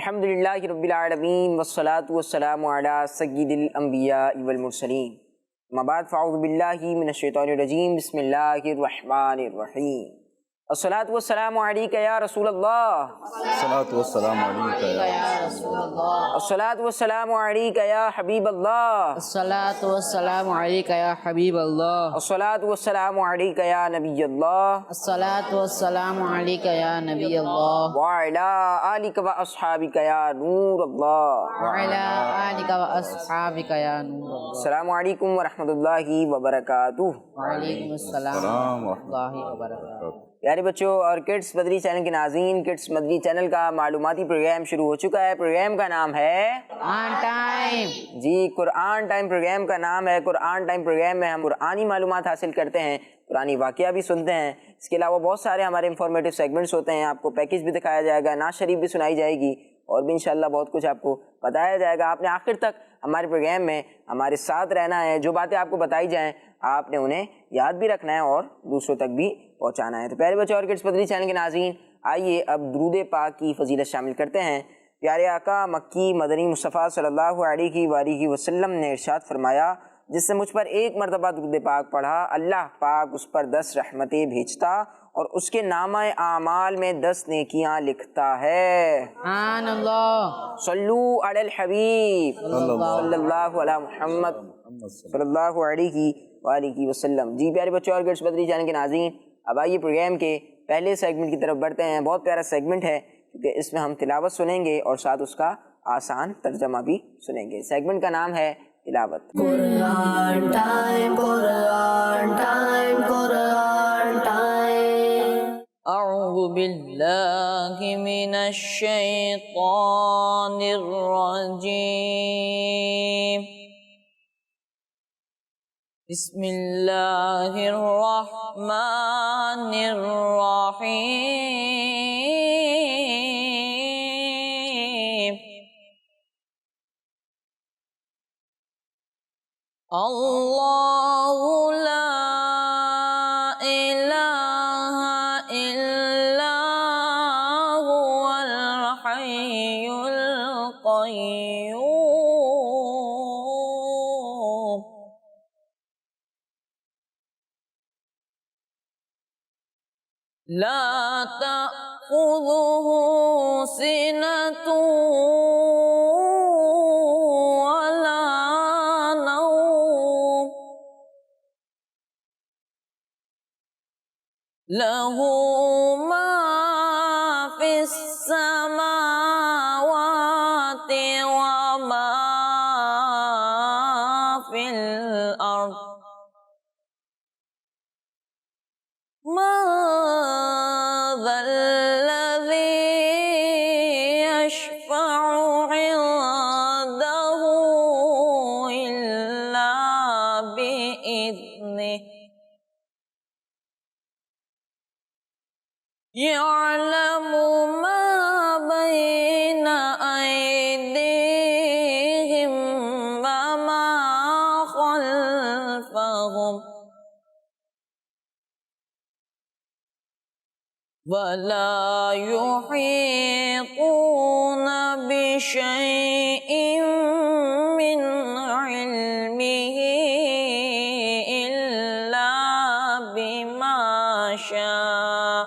الحمدللہ رب العالمین والصلاة والسلام علی سید الانبیاء والمرسلین اما بعد فاعوذ باللہ من الشیطان الرجیم بسم اللہ الرحمن الرحیم الصلاة والسلام علیک یا رسول اللہ الصلاۃ والسلام علیک یا رسول اللہ الصلاة والسلام علیک یا حبیب اللہ الصلاۃ والسلام علیک یا حبیب اللہ الصلاة والسلام علیک یا نبی اللہ الصلاۃ والسلام علیک یا نبی اللہ وعلی آلک و اصحابک یا نور اللہ وعلی آلک و اصحابک یا نور اللہ السلام علیکم ورحمۃ اللہ وبرکاتہ۔ وعلیکم السلام ورحمۃ اللہ وبرکاتہ۔ پیارے بچوں اور کڈس مدنی چینل کے ناظرین، کڈس مدنی چینل کا معلوماتی پروگرام شروع ہو چکا ہے۔ پروگرام کا نام ہے آن ٹائم۔ جی قرآن ٹائم پروگرام کا نام ہے۔ قرآن ٹائم پروگرام میں ہم قرآنی معلومات حاصل کرتے ہیں، قرآنی واقعہ بھی سنتے ہیں۔ اس کے علاوہ بہت سارے ہمارے انفارمیٹیو سیگمنٹس ہوتے ہیں، آپ کو پیکج بھی دکھایا جائے گا، نعت شریف بھی سنائی جائے گی، اور بھی انشاءاللہ بہت کچھ آپ کو بتایا جائے گا۔ آپ نے آخر تک ہمارے پروگرام میں ہمارے ساتھ رہنا ہے، جو باتیں آپ کو بتائی جائیں آپ نے انہیں یاد بھی رکھنا ہے اور دوسروں تک بھی پہنچانا ہے۔ تو پیارے بچوں اور کڈس مدنی چینل کے ناظرین، آئیے اب درود پاک کی فضیلت شامل کرتے ہیں۔ پیارے آقا مکی مدنی مصطفیٰ صلی اللہ علیہ وآلہ وسلم نے ارشاد فرمایا، جس نے مجھ پر ایک مرتبہ درود پاک پڑھا، اللہ پاک اس پر 10 رحمتیں بھیجتا اور اس کے نامہ اعمال میں 10 نیکیاں لکھتا ہے۔ سبحان اللہ۔ صلو علی الحبیب صلی اللہ علی محمد صلی اللہ علیہ وآلہ وسلم۔ جی پیارے بچوں اور کڈس مدنی چینل کے ناظرین، اب آئیے پروگرام کے پہلے سیگمنٹ کی طرف بڑھتے ہیں۔ بہت پیارا سیگمنٹ ہے کیونکہ اس میں ہم تلاوت سنیں گے اور ساتھ اس کا آسان ترجمہ بھی سنیں گے۔ سیگمنٹ کا نام ہے تلاوت۔ قرآن ٹائم، قرآن ٹائم، قرآن ٹائم۔ اعوذ باللہ من الشیطان الرجیم، بسم اللہ الرحمن الرحیم۔ اللہ لا الہ الا هو الحی القیوم، لا تأخذه سنة ولا نوم، له ما في السماوات وما في الأرض، من ذا الذي يشفع عنده إلا بإذنه، يعلم ما بين أيديهم وما خلفهم، ولا يحيطون بشيء من علمه إلا بما شاء،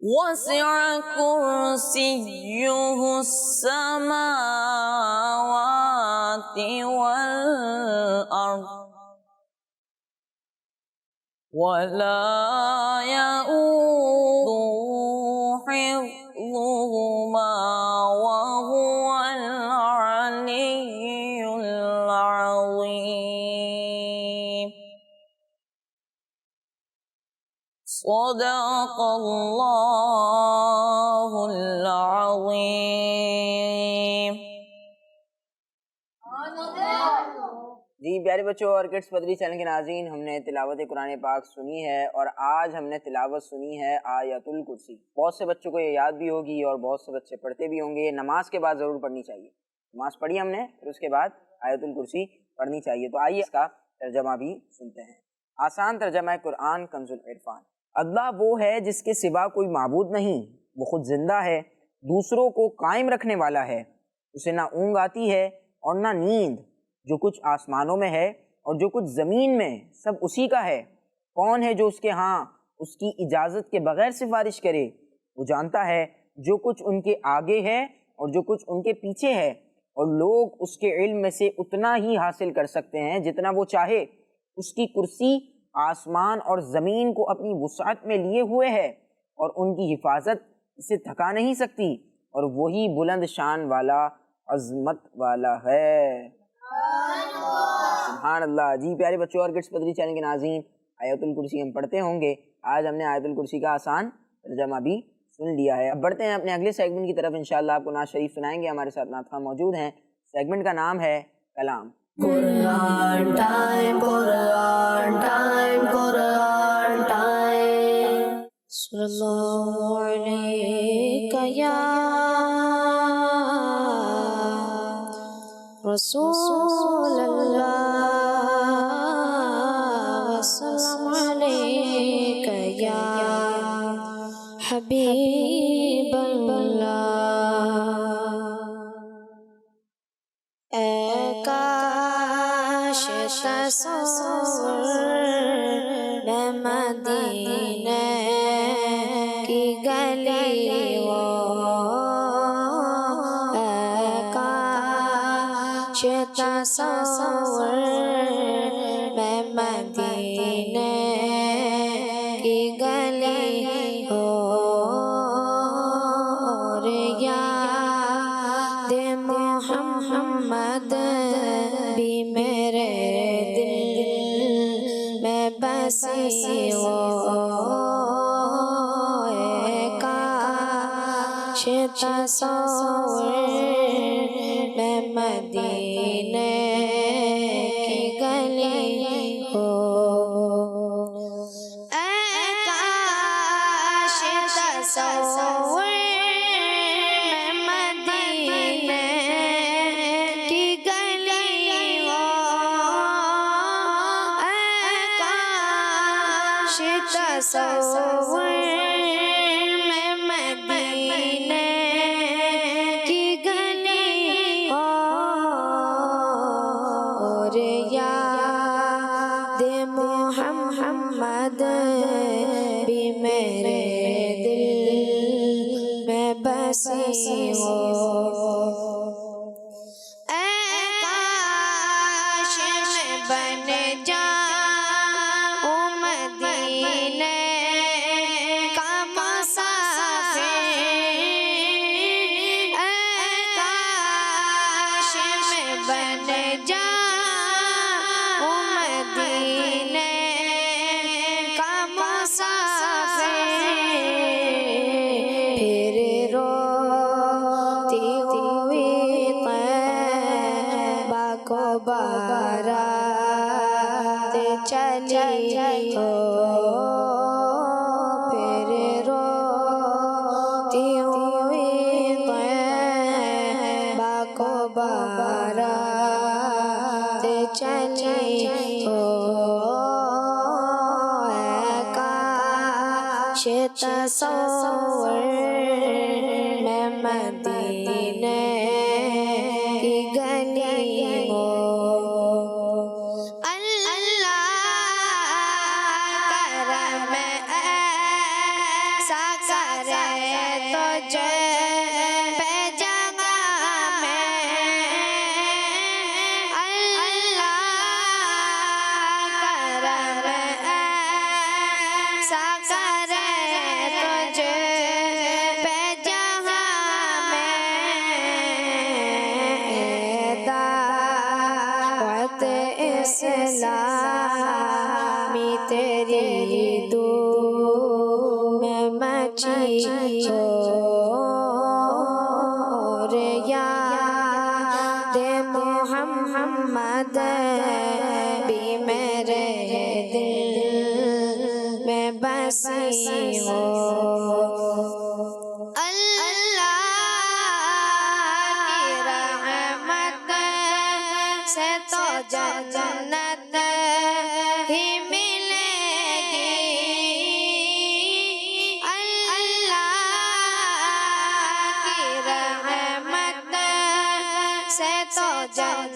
وسع كرسيه السماوات والأرض، ولا يؤوده حفظهما وهو العلي العظيم۔ صدق اللہ العظیم۔ جی پیارے بچوں اور کڈس مدنی چینل کے ناظرین، ہم نے تلاوت قرآن پاک سنی ہے اور آج ہم نے تلاوت سنی ہے آیت الکرسی۔ بہت سے بچوں کو یہ یاد بھی ہوگی اور بہت سے بچے پڑھتے بھی ہوں گے۔ یہ نماز کے بعد ضرور پڑھنی چاہیے۔ نماز پڑھی ہم نے، پھر اس کے بعد آیت الکرسی پڑھنی چاہیے۔ تو آئیے اس کا ترجمہ بھی سنتے ہیں۔ آسان ترجمہ قرآن کنز العرفان۔ اللہ وہ ہے جس کے سوا کوئی معبود نہیں، وہ خود زندہ ہے، دوسروں کو قائم رکھنے والا ہے، اسے نہ اونگ آتی ہے اور نہ نیند، جو کچھ آسمانوں میں ہے اور جو کچھ زمین میں سب اسی کا ہے۔ کون ہے جو اس کے ہاں اس کی اجازت کے بغیر سفارش کرے؟ وہ جانتا ہے جو کچھ ان کے آگے ہے اور جو کچھ ان کے پیچھے ہے، اور لوگ اس کے علم میں سے اتنا ہی حاصل کر سکتے ہیں جتنا وہ چاہے۔ اس کی کرسی آسمان اور زمین کو اپنی وسعت میں لیے ہوئے ہے، اور ان کی حفاظت اسے تھکا نہیں سکتی، اور وہی بلند شان والا، عظمت والا ہے۔ سبحان اللہ۔ جی پیارے بچوں اور کڈس پدری چینل کے ناظرین، آیت الکرسی ہم پڑھتے ہوں گے، آج ہم نے آیت الکرسی کا آسان ترجمہ بھی سن لیا ہے۔ اب بڑھتے ہیں اپنے اگلے سیگمنٹ کی طرف، انشاءاللہ آپ کو نعت شریف سنائیں گے، ہمارے ساتھ نعت خواہ موجود ہیں۔ سیگمنٹ کا نام ہے کلام۔ قرآن ٹائم، قرآن ٹائم، قرآن ٹائم۔ صلی اللہ علیہ یا رسول اللہ، وسلم علیک یا حبیب اللہ۔ اے کاش تصور میں مدینے کی گلی ہو، اے کاش تصور میں مدینے کی گلی ہو، اور یاد محمد بھی میرے دل میں بسی ہو، اے کاش تصور میں مدینے کی گلی ہو، اے کاش تصور میں مدینے کی گلی ہو، اے کاش تصور میں مدینے کی گلی ہو، اور یاد محمد بھی میرے دل میں بسی ہو، اے کاش میں بن جاؤں مدینے کا مسافر، اے کاش میں بن جاؤں مدینے کا مسافر، پھر روتی ہوئی طیبہ کو بارات چلی ہو، پھر روتی ہوئی طیبہ کو بارات چلی ہو، اے کاش تصور میں مدینے کی گلی ہو، اللہ کرم ایسا کرے تجھ پہ جگہ میں، اللہ کرم ایسا کرے تجھ پہ جہاں میں، دعوت اسلامی تیری دور میں مچی ہو، اور یاد محمد بھی میرے دل میں بسی ہو، اللہ کی رحمت سے تو جنت ہی ملے گی،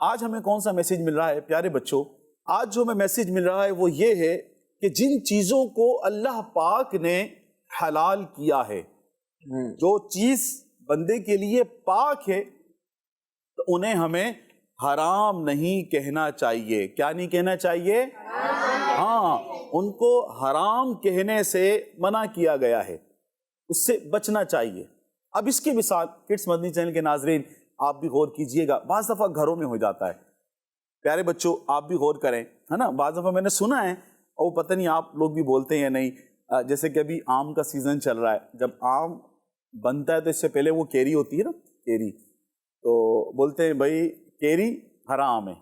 آج ہمیں کون سا میسیج مل رہا ہے پیارے بچوں؟ آج جو ہمیں میسیج مل رہا ہے وہ یہ ہے کہ جن چیزوں کو اللہ پاک نے حلال کیا ہے، جو چیز بندے کے لیے پاک ہے، تو انہیں ہمیں حرام نہیں کہنا چاہیے۔ کیا نہیں کہنا چاہیے؟ ہاں، ان کو حرام کہنے سے منع کیا گیا ہے، اس سے بچنا چاہیے۔ اب اس کی مثال کڈس مدنی چینل کے ناظرین آپ بھی غور کیجئے گا، بعض دفعہ گھروں میں ہو جاتا ہے، پیارے بچوں آپ بھی غور کریں، ہے نا، بعض دفعہ میں نے سنا ہے، اور پتہ نہیں آپ لوگ بھی بولتے ہیں یا نہیں، جیسے کہ ابھی آم کا سیزن چل رہا ہے، جب آم بنتا ہے تو اس سے پہلے وہ کیری ہوتی ہے نا، کیری، تو بولتے ہیں بھائی کیری حرام ہے،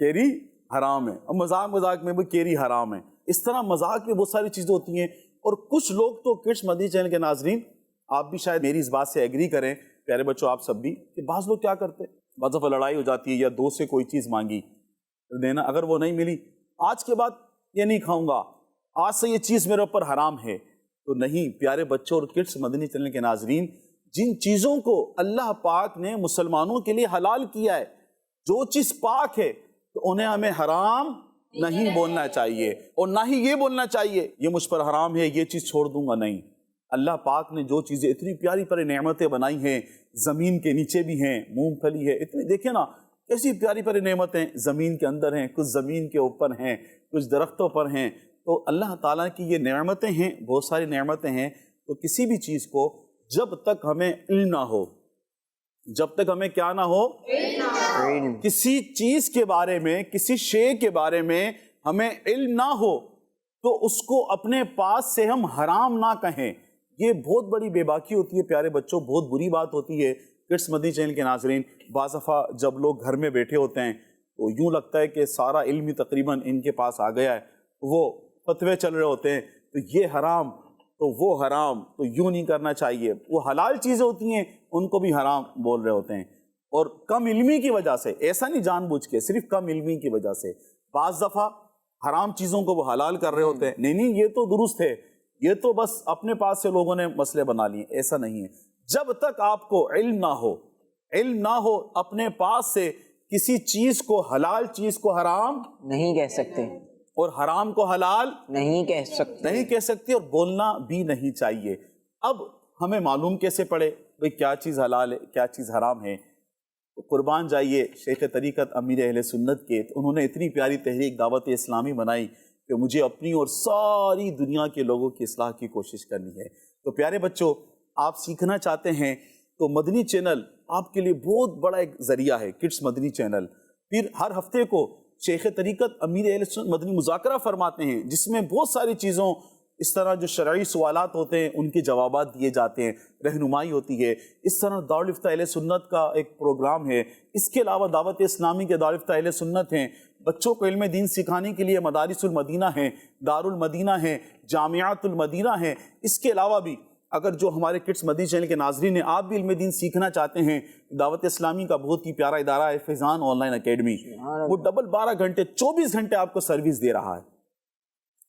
کیری حرام ہے، اور مذاق مذاق میں بھی کیری حرام ہے۔ اس طرح مذاق میں بہت ساری چیزیں ہوتی ہیں، اور کچھ لوگ تو کڈس مدنی چینل کے ناظرین آپ بھی شاید میری اس بات سے ایگری کریں، پیارے بچوں آپ سب بھی، کہ بعض لوگ کیا کرتے ہیں، بعض دفعہ لڑائی ہو جاتی ہے یا دوست سے کوئی چیز مانگی دینا، اگر وہ نہیں ملی، آج کے بعد یہ نہیں کھاؤں گا، آج سے یہ چیز میرے اوپر حرام ہے۔ تو نہیں پیارے بچوں اور کڈس مدنی چینل کے ناظرین، جن چیزوں کو اللہ پاک نے مسلمانوں کے لیے حلال کیا ہے، جو چیز پاک ہے، تو انہیں ہمیں حرام نہیں بولنا چاہیے، اور نہ ہی یہ بولنا چاہیے یہ مجھ پر حرام ہے، یہ چیز چھوڑ دوں گا، نہیں۔ اللہ پاک نے جو چیزیں اتنی پیاری پیاری نعمتیں بنائی ہیں، زمین کے نیچے بھی ہیں، مونگ پھلی ہے، اتنی دیکھیں نا کیسی پیاری پیاری نعمتیں زمین کے اندر ہیں، کچھ زمین کے اوپر ہیں، کچھ درختوں پر ہیں، تو اللہ تعالیٰ کی یہ نعمتیں ہیں، بہت ساری نعمتیں ہیں، تو کسی بھی چیز کو جب تک ہمیں علم نہ ہو، جب تک ہمیں کیا نہ ہو، کسی چیز کے بارے میں، کسی شے کے بارے میں ہمیں علم نہ ہو، تو اس کو اپنے پاس سے ہم حرام نہ کہیں، یہ بہت بڑی بے باکی ہوتی ہے پیارے بچوں، بہت بری بات ہوتی ہے۔ کڈس مدنی چینل کے ناظرین، بعض دفعہ جب لوگ گھر میں بیٹھے ہوتے ہیں تو یوں لگتا ہے کہ سارا علم ہی تقریباً ان کے پاس آ گیا ہے، وہ فتوے چل رہے ہوتے ہیں، تو یہ حرام تو وہ حرام، تو یوں نہیں کرنا چاہیے، وہ حلال چیزیں ہوتی ہیں ان کو بھی حرام بول رہے ہوتے ہیں، اور کم علمی کی وجہ سے، ایسا نہیں جان بوجھ کے، صرف کم علمی کی وجہ سے بعض دفعہ حرام چیزوں کو وہ حلال کر رہے ہوتے ہیں۔ نہیں یہ تو درست ہے، یہ تو بس اپنے پاس سے لوگوں نے مسئلے بنا لیے، ایسا نہیں ہے۔ جب تک آپ کو علم نہ ہو اپنے پاس سے کسی چیز کو، حلال چیز کو حرام نہیں کہہ سکتے، اور حرام کو حلال نہیں کہہ سکتے، اور بولنا بھی نہیں چاہیے۔ اب ہمیں معلوم کیسے پڑے بھئی کیا چیز حلال ہے، کیا چیز حرام ہے؟ تو قربان جائیے شیخ طریقت امیر اہل سنت کے، انہوں نے اتنی پیاری تحریک دعوت اسلامی بنائی کہ مجھے اپنی اور ساری دنیا کے لوگوں کی اصلاح کی کوشش کرنی ہے۔ تو پیارے بچوں، آپ سیکھنا چاہتے ہیں تو مدنی چینل آپ کے لیے بہت بڑا ایک ذریعہ ہے، کڈس مدنی چینل۔ پھر ہر ہفتے کو شیخ طریقت امیر اہل سنت مدنی مذاکرہ فرماتے ہیں، جس میں بہت ساری چیزوں، اس طرح جو شرعی سوالات ہوتے ہیں ان کے جوابات دیے جاتے ہیں، رہنمائی ہوتی ہے۔ اس طرح دارالفتہ اہل سنت کا ایک پروگرام ہے، اس کے علاوہ دعوت اسلامی کے دارالفتہ اہل سنت ہیں، بچوں کو علم دین سکھانے کے لیے مدارس المدینہ ہیں، دار المدینہ ہیں، جامعات المدینہ ہیں۔ اس کے علاوہ بھی اگر جو ہمارے کڈس مدنی چینل کے ناظرین ہیں، آپ بھی علم دین سیکھنا چاہتے ہیں، دعوت اسلامی کا بہت ہی پیارا ادارہ ہے فیضان آن لائن اکیڈمی، وہ ڈبل 12 گھنٹے 24 گھنٹے آپ کو سروس دے رہا ہے۔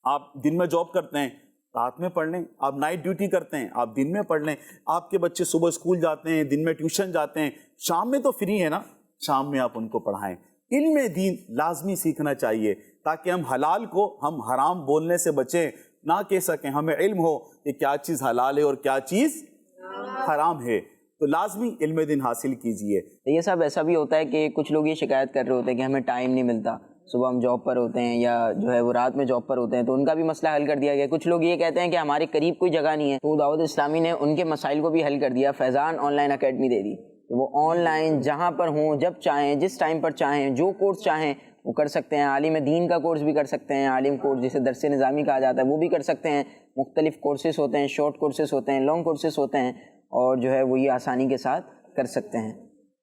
آپ دن میں جاب کرتے ہیں، رات میں پڑھ لیں، آپ نائٹ ڈیوٹی کرتے ہیں، آپ دن میں پڑھ لیں، آپ کے بچے صبح اسکول جاتے ہیں، دن میں ٹیوشن جاتے ہیں، شام میں تو فری ہے نا، شام میں آپ ان کو پڑھائیں۔ علم دین لازمی سیکھنا چاہیے تاکہ ہم حلال کو ہم حرام بولنے سے بچیں، نہ کہہ سکیں، ہمیں علم ہو کہ کیا چیز حلال ہے اور کیا چیز حرام ہے، تو لازمی علم دین حاصل کیجئے۔ یہ صاحب ایسا بھی ہوتا ہے کہ کچھ لوگ یہ شکایت کر رہے ہوتے ہیں کہ ہمیں ٹائم نہیں ملتا، صبح ہم جاب پر ہوتے ہیں یا جو ہے وہ رات میں جاب پر ہوتے ہیں، تو ان کا بھی مسئلہ حل کر دیا گیا۔ کچھ لوگ یہ کہتے ہیں کہ ہمارے قریب کوئی جگہ نہیں ہے، تو دعوت اسلامی نے ان کے مسائل کو بھی حل کر دیا، فیضان آن لائن اکیڈمی دے دی، وہ آن لائن جہاں پر ہوں، جب چاہیں، جس ٹائم پر چاہیں، جو کورس چاہیں وہ کر سکتے ہیں۔ عالم دین کا کورس بھی کر سکتے ہیں، عالم کورس جسے درس نظامی کہا جاتا ہے وہ بھی کر سکتے ہیں۔ مختلف کورسز ہوتے ہیں، شارٹ کورسز ہوتے ہیں، لانگ کورسز ہوتے ہیں، اور جو ہے وہ یہ آسانی کے ساتھ کر سکتے ہیں۔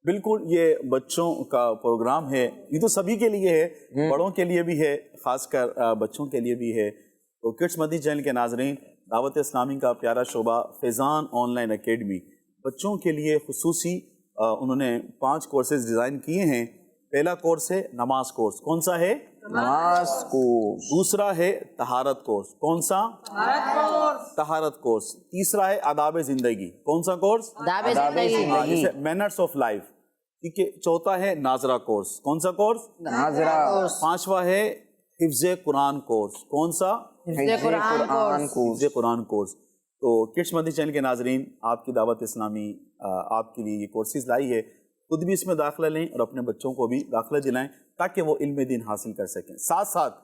بالکل، یہ بچوں کا پروگرام ہے، یہ تو سبھی کے لیے ہے، بڑوں کے لیے بھی ہے، خاص کر بچوں کے لیے بھی ہے۔ تو کڈس مدنی چینل کے ناظرین، دعوت اسلامی کا پیارا شعبہ فیضان آن لائن اکیڈمی بچوں کے لیے خصوصی انہوں نے 5 کورسز ڈیزائن کیے ہیں۔ پہلا کورس ہے نماز کورس، کون سا ہے؟ نماز کورس۔ دوسرا ہے طہارت کورس، کون سا؟ طہارت کورس۔ تیسرا ہے آداب زندگی، کون سا کورس؟ آداب زندگی۔ Manners of life. ٹھیک ہے. چوتھا ہے ناظرہ کورس. کون سا کورس؟ ناظرہ. پانچواں ہے حفظ قرآن کورس. کون سا؟ حفظ قرآن کورس. حفظ قرآن کورس. تو کڈس مدنی چینل کے ناظرین، آپ کی دعوت اسلامی آپ کے لیے یہ کورسز لائی ہے. خود بھی اس میں داخلہ لیں اور اپنے بچوں کو بھی داخلہ دلائیں تاکہ وہ علم دین حاصل کر سکیں. ساتھ ساتھ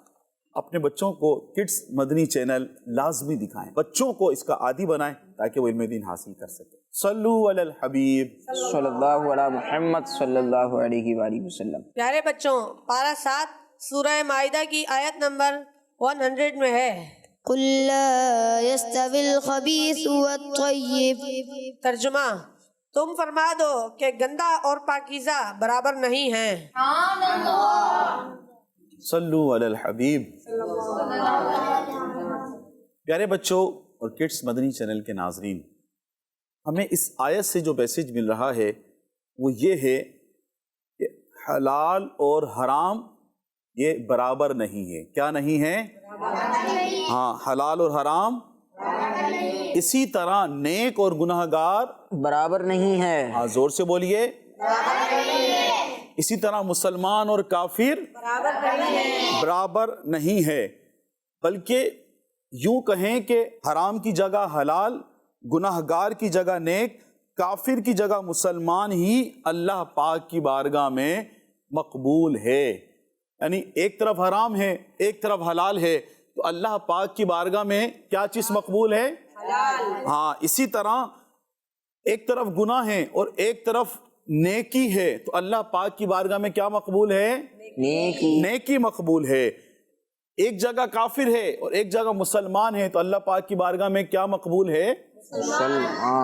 اپنے بچوں کو کڈس مدنی چینل لازمی دکھائیں، بچوں کو اس کا عادی بنائیں تاکہ وہ علم دین حاصل کر سکیں. صلو علی الحبیب صلی اللہ علی محمد صلی اللہ علیہ وآلہ وسلم. پیارے بچوں، پارہ 7 سورہ مائدہ کی آیت نمبر 100 میں ہے قل لا يستوي الخبيث والطيب. ترجمہ، تم فرما دو کہ گندا اور پاکیزہ برابر نہیں ہیں. صلو علی الحبیب. پیارے بچوں اور کڈس مدنی چینل کے ناظرین، ہمیں اس آیت سے جو میسج مل رہا ہے وہ یہ ہے کہ حلال اور حرام یہ برابر نہیں ہے. کیا نہیں ہے؟ ہاں، حلال اور حرام. اسی طرح نیک اور گناہگار برابر نہیں ہے. ہاں، زور سے بولیے. اسی طرح مسلمان اور کافر برابر نہیں ہے، بلکہ یوں کہیں کہ حرام کی جگہ حلال، گناہگار کی جگہ نیک، کافر کی جگہ مسلمان ہی اللہ پاک کی بارگاہ میں مقبول ہے. یعنی ایک طرف حرام ہے، ایک طرف حلال ہے، تو اللہ پاک کی بارگاہ میں کیا چیز مقبول ہے؟ ہاں، اسی طرح ایک طرف گناہ ہے اور ایک طرف نیکی ہے، تو اللہ پاک کی بارگاہ میں کیا مقبول ہے؟ نیکی مقبول ہے. ایک جگہ کافر ہے اور ایک جگہ مسلمان ہے، تو اللہ پاک کی بارگاہ میں کیا مقبول ہے؟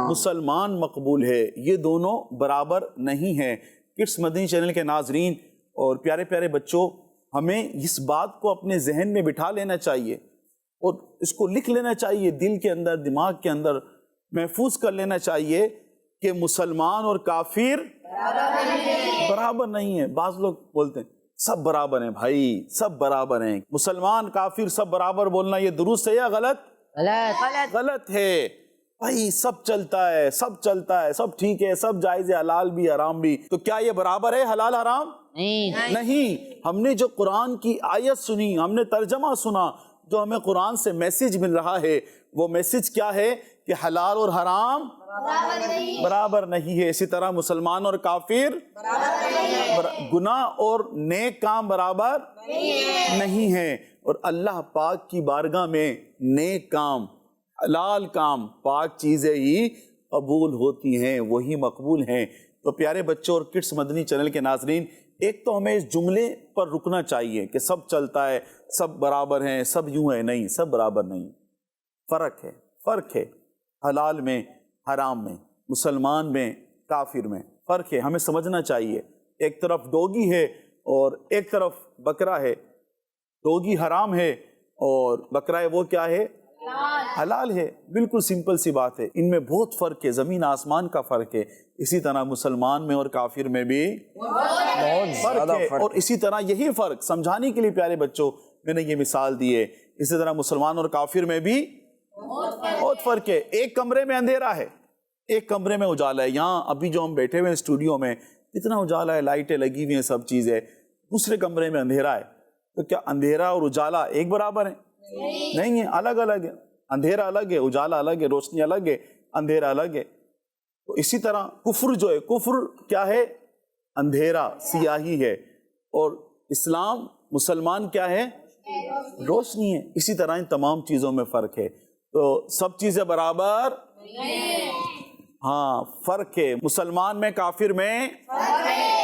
مسلمان مقبول ہے. یہ دونوں برابر نہیں ہیں. کڈس مدنی چینل کے ناظرین اور پیارے پیارے بچوں، ہمیں اس بات کو اپنے ذہن میں بٹھا لینا چاہیے اور اس کو لکھ لینا چاہیے، دل کے اندر، دماغ کے اندر محفوظ کر لینا چاہیے کہ مسلمان اور کافر برابر نہیں ہے. بعض لوگ بولتے ہیں سب برابر ہیں. بھائی سب برابر ہیں. مسلمان کافر سب برابر بولنا یہ درست ہے یا غلط؟ غلط ہے. بھائی سب چلتا ہے، سب چلتا ہے، سب ٹھیک ہے، سب جائز ہے، حلال بھی حرام بھی. تو کیا یہ برابر ہے حلال حرام؟ نہیں. ہم نے جو قرآن کی آیت سنی، ہم نے ترجمہ سنا، جو ہمیں قرآن سے میسج مل رہا ہے، وہ میسج کیا ہے کہ حلال اور حرام برابر نہیں ہے. اسی طرح مسلمان اور کافر گناہ اور نیک کام برابر نہیں ہے. اور اللہ پاک کی بارگاہ میں نیک کام، حلال کام، پاک چیزیں ہی قبول ہوتی ہیں، وہی مقبول ہیں. تو پیارے بچوں اور کڈس مدنی چینل کے ناظرین، ایک تو ہمیں اس جملے پر رکنا چاہیے کہ سب چلتا ہے، سب برابر ہیں، سب یوں ہے. نہیں، سب برابر نہیں. فرق ہے، فرق ہے. حلال میں، حرام میں، مسلمان میں، کافر میں فرق ہے. ہمیں سمجھنا چاہیے. ایک طرف ڈوگی ہے اور ایک طرف بکرا ہے. ڈوگی حرام ہے اور بکرا ہے وہ کیا ہے؟ حلال ہے. بالکل سمپل سی بات ہے. ان میں بہت فرق ہے، زمین آسمان کا فرق ہے. اسی طرح مسلمان میں اور کافر میں بھی بہت فرق ہے. اور اسی طرح یہی فرق سمجھانے کے لیے پیارے بچوں میں نے یہ مثال دی ہے. اسی طرح مسلمان اور کافر میں بھی بہت فرق ہے. ایک کمرے میں اندھیرا ہے، ایک کمرے میں اجالا ہے. یہاں ابھی جو ہم بیٹھے ہوئے ہیں اسٹوڈیو میں، اتنا اجالا ہے، لائٹیں لگی ہوئی ہیں، سب چیزیں. دوسرے کمرے میں اندھیرا ہے. تو کیا اندھیرا اور اجالا ایک برابر ہیں؟ نہیں ہے، الگ الگ ہے. اندھیرا الگ ہے، اجالا الگ ہے، روشنی الگ ہے، اندھیرا الگ ہے. تو اسی طرح کفر جو ہے، کفر کیا ہے؟ اندھیرا، سیاہی ہے. اور اسلام، مسلمان کیا ہے؟ روشنی ہے. اسی طرح ان تمام چیزوں میں فرق ہے. تو سب چیزیں برابر؟ ہاں، فرق ہے. مسلمان میں، کافر میں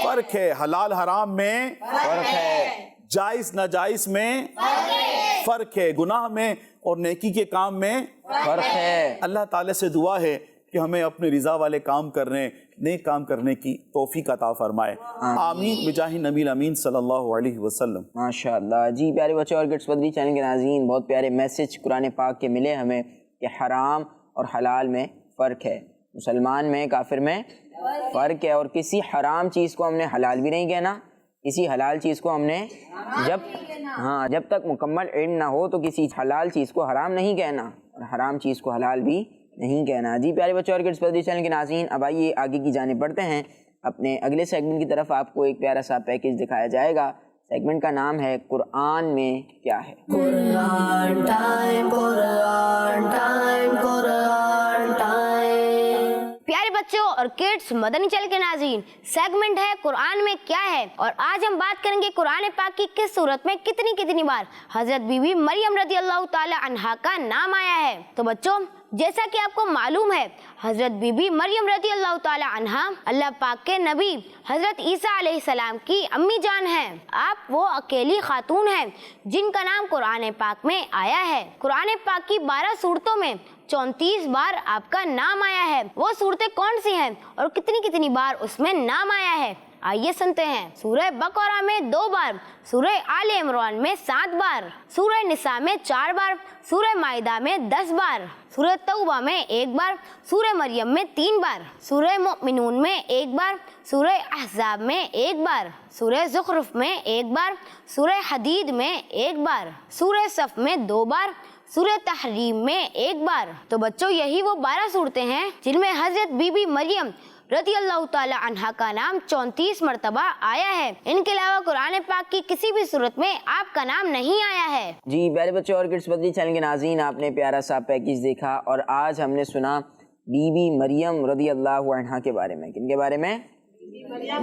فرق ہے. حلال حرام میں فرق ہے. جائز ناجائز میں فرق ہے. گناہ میں اور نیکی کے کام میں فرق ہے. اللہ تعالیٰ سے دعا ہے کہ ہمیں اپنے رضا والے کام کرنے، نیک کام کرنے کی توفیق عطا فرمائے. آمین بجاہ نبی الامین صلی اللہ علیہ وسلم. ماشاءاللہ. جی پیارے بچے اور کڈس مدنی چینل کے ناظرین، بہت پیارے میسج قرآن پاک کے ملے ہمیں کہ حرام اور حلال میں فرق ہے، مسلمان میں، کافر میں فرق ہے. اور کسی حرام چیز کو ہم نے حلال بھی نہیں کہنا، کسی حلال چیز کو ہم نے جب تک مکمل علم نہ ہو تو کسی حلال چیز کو حرام نہیں کہنا اور حرام چیز کو حلال بھی نہیں کہنا. جی پیارے بچوں اور کڈس مدنی چینل کے ناظرین، اب آئیے آگے کی جانب بڑھتے ہیں. اپنے اگلے سیگمنٹ کی طرف آپ کو ایک پیارا سا پیکج دکھایا جائے گا. سیگمنٹ کا نام ہے قرآن میں کیا ہے. قرآن ٹائم، قرآن ٹائم، قرآن ٹائم. پیارے بچوں اور کڈس، مدنی چینل کے ناظرین، سیگمنٹ ہے قرآن میں کیا ہے، اور آج ہم بات کریں گے قرآن پاک کی کس صورت میں کتنی بار حضرت بی بی مریم رضی اللہ تعالی عنہا کا نام آیا ہے. تو بچوں، جیسا کہ آپ کو معلوم ہے، حضرت بی بی مریم رضی اللہ تعالی عنہا اللہ پاک کے نبی حضرت عیسیٰ علیہ السلام کی امی جان ہیں. آپ وہ اکیلی خاتون ہیں جن کا نام قرآن پاک میں آیا ہے. قرآن پاک کی 12 صورتوں میں 34 بار آپ کا نام آیا ہے. وہ صورتیں کون سی ہیں اور کتنی بار اس میں نام آیا ہے؟ آئیے سنتے ہیں. سورہ بقرہ میں 2 بار، سورہ آل عمران میں 7 بار، سورہ نساء میں 4 بار، سورہ مائدہ میں 10 بار، سورہ توبہ میں 1 بار، سورہ مریم میں 3 بار، سورہ مؤمنون میں 1 بار، سورہ احزاب میں 1 بار، سورہ زخرف میں 1 بار، سورہ حدید میں 1 بار، سورہ صف میں 2 بار، سورہ تحریم میں 1 بار. تو بچوں، یہی وہ 12 صورتیں ہیں جن میں حضرت بی بی مریم رضی اللہ تعالی عنہا کا نام 34 مرتبہ آیا ہے. ان کے علاوہ قرآن پاک کی کسی بھی صورت میں آپ کا نام نہیں آیا ہے. جی پیارے بچوں اور کڈس مدنی چینل کے ناظرین، آپ نے پیارا سا پیکج دیکھا، اور آج ہم نے سنا بی بی مریم رضی اللہ عنہا کے بارے میں. کن کے بارے میں؟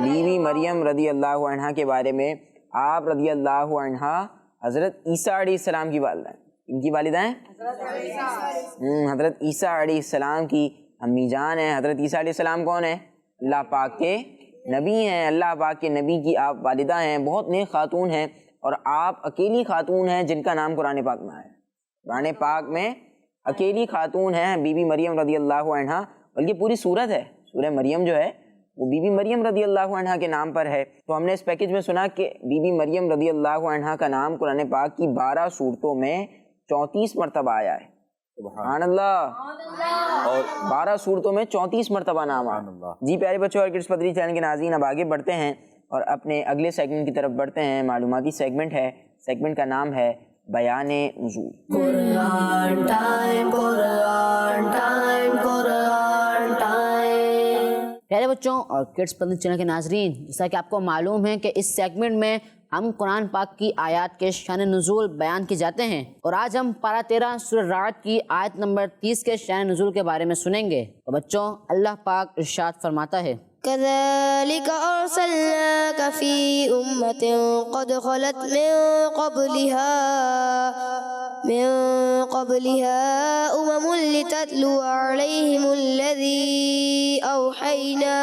بی بی مریم رضی اللہ عنہا کے بارے میں. آپ رضی اللہ عنہا حضرت عیسیٰ علیہ السلام کی والدہ ہیں. ان کی والدہ ہیں حضرت عیسیٰ علیہ السلام کی امی جان ہیں. حضرت عیسیٰ علیہ السلام کون ہیں؟ اللہ پاک کے نبی ہیں. اللہ پاک کے نبی کی آپ والدہ ہیں. بہت نیک خاتون ہیں، اور آپ اکیلی خاتون ہیں جن کا نام قرآن پاک میں آیا ہے. قرآن پاک میں اکیلی خاتون ہیں بی بی مریم رضی اللہ عنہا، بلکہ پوری سورت ہے، سورہ مریم جو ہے وہ بی بی مریم رضی اللہ عنہا کے نام پر ہے. تو ہم نے اس پیکج میں سنا کہ بی بی مریم رضی اللہ عنہا کا نام قرآن پاک کی 12 صورتوں میں 34 مرتبہ آیا ہے. سبحان اللہ. اور 12 صورتوں میں 34 مرتبہ نام آیا. جی پیارے بچوں اور کڈس مدنی چینل کے ناظرین، اب آگے بڑھتے ہیں اور اپنے اگلے سیگمنٹ کی طرف بڑھتے ہیں. معلوماتی سیگمنٹ ہے. سیگمنٹ کا نام ہے بیان نزول. قرآن ٹائم، قرآن ٹائم، قرآن ٹائم. پیارے بچوں اور کڈس مدنی چینل کے ناظرین، جیسا کہ آپ کو معلوم ہے کہ اس سیگمنٹ میں ہم قرآن پاک کی آیات کے شان نزول بیان کی جاتے ہیں، اور آج ہم پارہ 13 سورہ رعد کی آیت نمبر 30 کے شان نزول کے بارے میں سنیں گے. تو بچوں، اللہ پاک ارشاد فرماتا ہے، كذلك أرسلناك في أمة قد خلت من قبلها لتتلو عليهم الذي أوحينا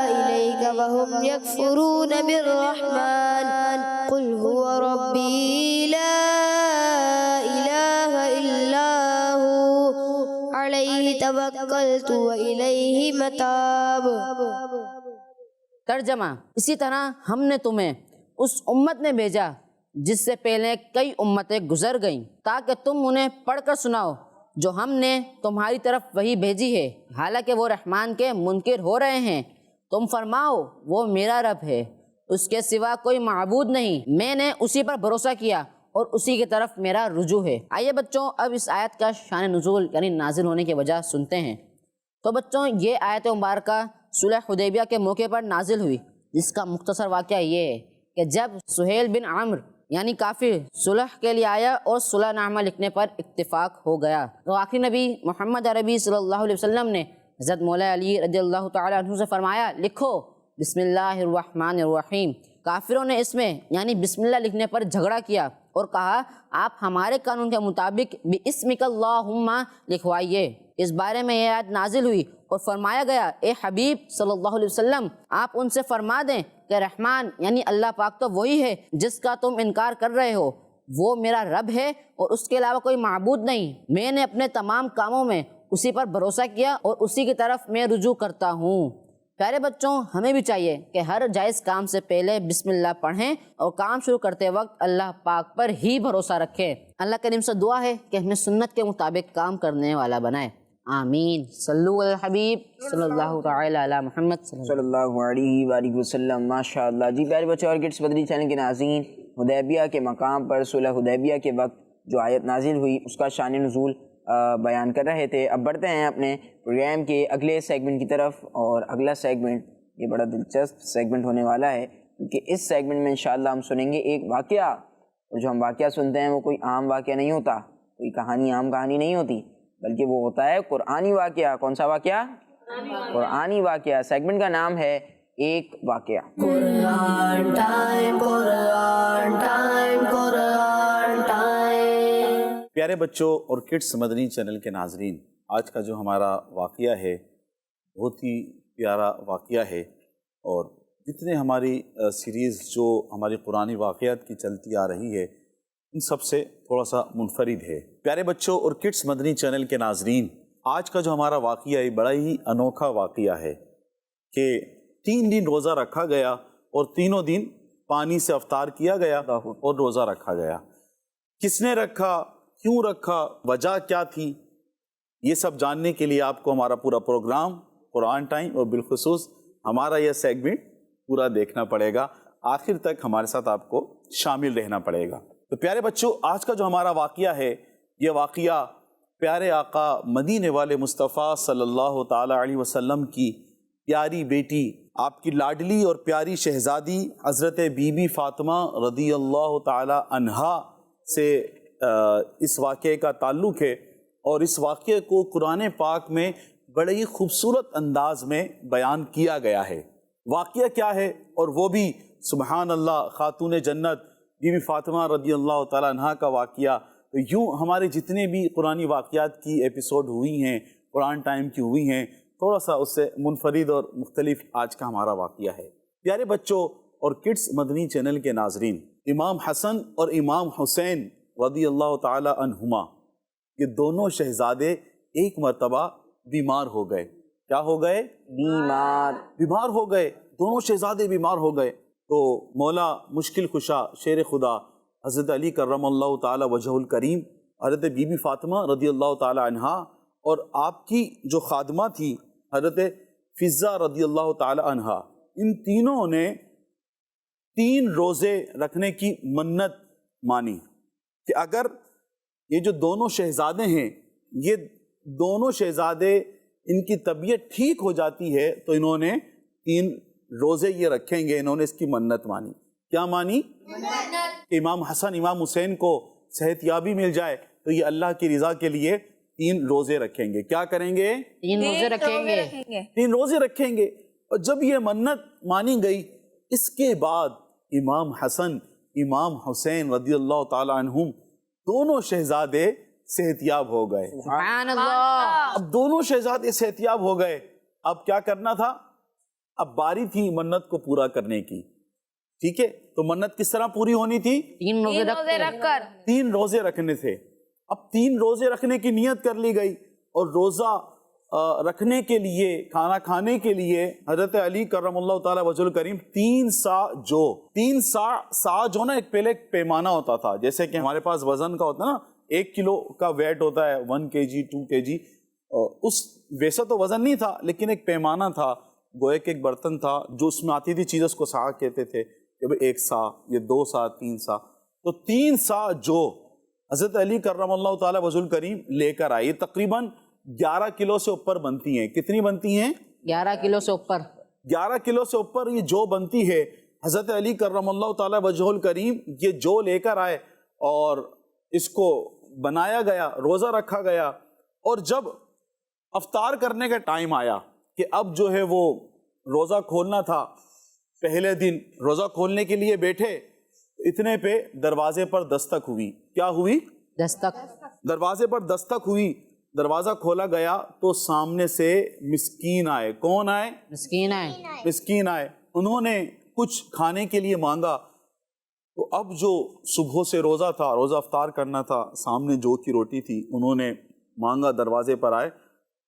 إليك وهم يكفرون بالرحمن قل هو ربي لا إله إلا هو عليه توكلت وإليه متاب. ترجمہ: اسی طرح ہم نے تمہیں اس امت میں بھیجا جس سے پہلے کئی امتیں گزر گئیں، تاکہ تم انہیں پڑھ کر سناؤ جو ہم نے تمہاری طرف وہی بھیجی ہے، حالانکہ وہ رحمان کے منکر ہو رہے ہیں. تم فرماؤ وہ میرا رب ہے، اس کے سوا کوئی معبود نہیں، میں نے اسی پر بھروسہ کیا اور اسی کی طرف میرا رجوع ہے. آئیے بچوں، اب اس آیت کا شان نزول یعنی نازل ہونے کی وجہ سنتے ہیں. تو بچوں، یہ آیت مبارکہ صلح حدیبیہ کے موقع پر نازل ہوئی، جس کا مختصر واقعہ یہ ہے کہ جب سہیل بن عمرو یعنی کافر صلح کے لیے آیا اور صلح نامہ لکھنے پر اتفاق ہو گیا، تو آخری نبی محمد عربی صلی اللہ علیہ وسلم نے حضرت مولا علی رضی اللہ تعالی عنہ سے فرمایا، لکھو بسم اللہ الرحمن الرحیم. کافروں نے اس میں یعنی بسم اللہ لکھنے پر جھگڑا کیا اور کہا، آپ ہمارے قانون کے مطابق بِاسْمِكَ اللہم لکھوائیے. اس بارے میں یہ آیت نازل ہوئی اور فرمایا گیا، اے حبیب صلی اللہ علیہ وسلم، آپ ان سے فرما دیں کہ رحمان یعنی اللہ پاک تو وہی ہے جس کا تم انکار کر رہے ہو، وہ میرا رب ہے اور اس کے علاوہ کوئی معبود نہیں. میں نے اپنے تمام کاموں میں اسی پر بھروسہ کیا اور اسی کی طرف میں رجوع کرتا ہوں. پیارے بچوں، ہمیں بھی چاہیے کہ ہر جائز کام سے پہلے بسم اللہ پڑھیں اور کام شروع کرتے وقت اللہ پاک پر ہی بھروسہ رکھیں. اللہ کریم سے دعا ہے کہ ہمیں سنت کے مطابق کام کرنے والا بنائے. آمین. صلو علی الحبیب صلی اللہ تعالی علی محمد صلی اللہ علیہ وآلہ وسلم. ماشاء اللہ. جی پیارے بچوں اور کڈس مدنی چینل کے ناظرین، حدیبیہ کے مقام پر صلح حدیبیہ کے وقت جو آیت نازل ہوئی اس کا شان نزول بیان کر رہے تھے. اب بڑھتے ہیں اپنے پروگرام کے اگلے سیگمنٹ کی طرف, اور اگلا سیگمنٹ یہ بڑا دلچسپ سیگمنٹ ہونے والا ہے, کیونکہ اس سیگمنٹ میں انشاءاللہ ہم سنیں گے ایک واقعہ, اور جو ہم واقعہ سنتے ہیں وہ کوئی عام واقعہ نہیں ہوتا, کوئی کہانی عام کہانی نہیں ہوتی, بلکہ وہ ہوتا ہے قرآنی واقعہ. کون سا واقعہ؟ قرآنی واقعہ. سیگمنٹ کا نام ہے ایک واقعہ. قرآن ٹائم قرآن ٹائم قرآن ٹائم. پیارے بچوں اور کڈس مدنی چینل کے ناظرین, آج کا جو ہمارا واقعہ ہے بہت ہی پیارا واقعہ ہے, اور جتنے ہماری سیریز جو ہماری قرآنی واقعات کی چلتی آ رہی ہے ان سب سے تھوڑا سا منفرد ہے. پیارے بچوں اور کڈس مدنی چینل کے ناظرین, آج کا جو ہمارا واقعہ ہے بڑا ہی انوکھا واقعہ ہے کہ 3 دن روزہ رکھا گیا اور تینوں دن پانی سے افطار کیا گیا اور روزہ رکھا گیا. کس نے رکھا, کیوں رکھا, وجہ کیا تھی, یہ سب جاننے کے لیے آپ کو ہمارا پورا پروگرام قرآن ٹائم اور بالخصوص ہمارا یہ سیگمنٹ پورا دیکھنا پڑے گا. آخر تک ہمارے ساتھ آپ کو شامل رہنا پڑے گا. تو پیارے بچوں, آج کا جو ہمارا واقعہ ہے یہ واقعہ پیارے آقا مدینے والے مصطفیٰ صلی اللہ تعالی علیہ وسلم کی پیاری بیٹی, آپ کی لاڈلی اور پیاری شہزادی حضرت بی بی فاطمہ رضی اللہ تعالی عنہا سے اس واقعے کا تعلق ہے, اور اس واقعے کو قرآن پاک میں بڑے ہی خوبصورت انداز میں بیان کیا گیا ہے. واقعہ کیا ہے, اور وہ بھی سبحان اللہ خاتون جنت بی بی فاطمہ رضی اللہ تعالی عنہا کا واقعہ. تو یوں ہمارے جتنے بھی قرآنی واقعات کی ایپیسوڈ ہوئی ہیں, قرآن ٹائم کی ہوئی ہیں, تھوڑا سا اس سے منفرد اور مختلف آج کا ہمارا واقعہ ہے. پیارے بچوں اور کڈس مدنی چینل کے ناظرین, امام حسن اور امام حسین رضی اللہ تعالی عنہما یہ دونوں شہزادے ایک مرتبہ بیمار ہو گئے. کیا ہو گئے؟ بیمار ہو گئے. دونوں شہزادے بیمار ہو گئے. تو مولا مشکل کشا شیر خدا حضرت علی کرم اللہ تعالی وجہ الکریم, حضرت بی بی فاطمہ رضی اللہ تعالی عنہا, اور آپ کی جو خادمہ تھی حضرت فضہ رضی اللہ تعالی عنہا, ان تینوں نے 3 روزے رکھنے کی منت مانی کہ اگر یہ جو دونوں شہزادے ہیں, یہ دونوں شہزادے ان کی طبیعت ٹھیک ہو جاتی ہے تو انہوں نے 3 روزے یہ رکھیں گے. انہوں نے اس کی منت مانی. کیا مانی؟ کہ امام حسن امام حسین کو صحت یابی مل جائے تو یہ اللہ کی رضا کے لیے 3 روزے رکھیں گے. کیا کریں گے؟ 3 روزے رکھیں گے. 3 روزے رکھیں گے. اور جب یہ منت مانی گئی, اس کے بعد امام حسن امام حسین رضی اللہ تعالی عنہم دونوں شہزادے صحت یاب ہو گئے. سبحان اللہ. اب دونوں شہزادے صحت یاب ہو گئے. اب کیا کرنا تھا؟ اب باری تھی منت کو پورا کرنے کی. ٹھیک ہے, تو منت کس طرح پوری ہونی تھی؟ 3 روزے رکھ کر 3 روزے رکھنے تھے. اب 3 روزے رکھنے کی نیت کر لی گئی, اور روزہ رکھنے کے لیے, کھانا کھانے کے لیے حضرت علی کرم اللہ تعالی وجہ الکریم 3 سا جو نا, ایک پہلے ایک پیمانہ ہوتا تھا, جیسے کہ ہمارے پاس وزن کا ہوتا ہے نا, 1 کلو کا ویٹ ہوتا ہے, 1 kg 2 kg. اس ویسا تو وزن نہیں تھا, لیکن ایک پیمانہ تھا, گویا کہ ایک برتن تھا جو اس میں آتی تھی چیز, اس کو سا کہتے تھے کہ 1 سا, یہ 2 سا, 3 سا. تو 3 سا جو حضرت علی کرم اللہ تعالی وجہ الکریم لے کر آئے, یہ تقریباً 11 کلو سے اوپر بنتی ہیں. کتنی بنتی ہیں؟ 11 کلو سے اوپر. 11 کلو سے اوپر یہ جو بنتی ہے. حضرت علی کرم اللہ تعالی وجہ الکریم یہ جو لے کر آئے اور اس کو بنایا گیا, روزہ رکھا گیا. اور جب افطار کرنے کا ٹائم آیا کہ اب جو ہے وہ روزہ کھولنا تھا, پہلے دن روزہ کھولنے کے لیے بیٹھے, اتنے پہ دروازے پر دستک ہوئی. کیا ہوئی؟ دستک. دروازے پر دستک ہوئی. دروازہ کھولا گیا تو سامنے سے مسکین آئے. کون آئے؟ مسکین آئے. انہوں نے کچھ کھانے کے لیے مانگا. تو اب جو صبح سے روزہ تھا, روزہ افطار کرنا تھا, سامنے جو کی روٹی تھی, انہوں نے مانگا, دروازے پر آئے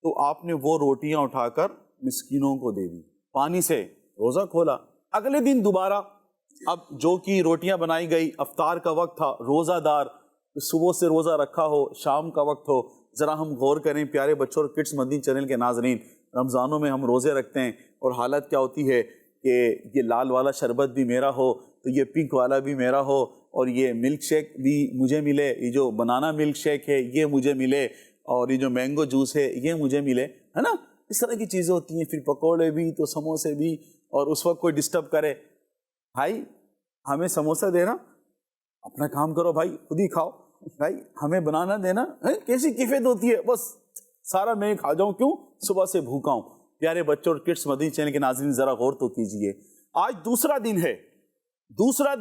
تو آپ نے وہ روٹیاں اٹھا کر مسکینوں کو دے دی. پانی سے روزہ کھولا. اگلے دن دوبارہ اب جو کی روٹیاں بنائی گئی, افطار کا وقت تھا, روزہ دار صبح سے روزہ رکھا ہو, شام کا وقت ہو. ذرا ہم غور کریں پیارے بچوں اور کڈس مدنی چینل کے ناظرین, رمضانوں میں ہم روزے رکھتے ہیں اور حالت کیا ہوتی ہے کہ یہ لال والا شربت بھی میرا ہو, تو یہ پنک والا بھی میرا ہو, اور یہ ملک شیک بھی مجھے ملے, یہ جو بنانا ملک شیک ہے یہ مجھے ملے, اور یہ جو مینگو جوس ہے یہ مجھے ملے، ہے نا، اس طرح کی چیزیں ہوتی ہیں. پھر پکوڑے بھی تو سموسے بھی، اور اس وقت کوئی ڈسٹرب کرے، بھائی ہمیں سموسہ دینا، اپنا کام کرو بھائی، خود ہی کھاؤ بھائی، ہمیں بنانا دینا. کیسی کیفیت ہوتی ہے، بس سارا میں کھا جاؤں، کیوں، صبح سے بھوکا ہوں. پیارے بچوں اور کڈس مدنی چینل کے ناظرین ذرا غور تو کیجئے، آج دوسرا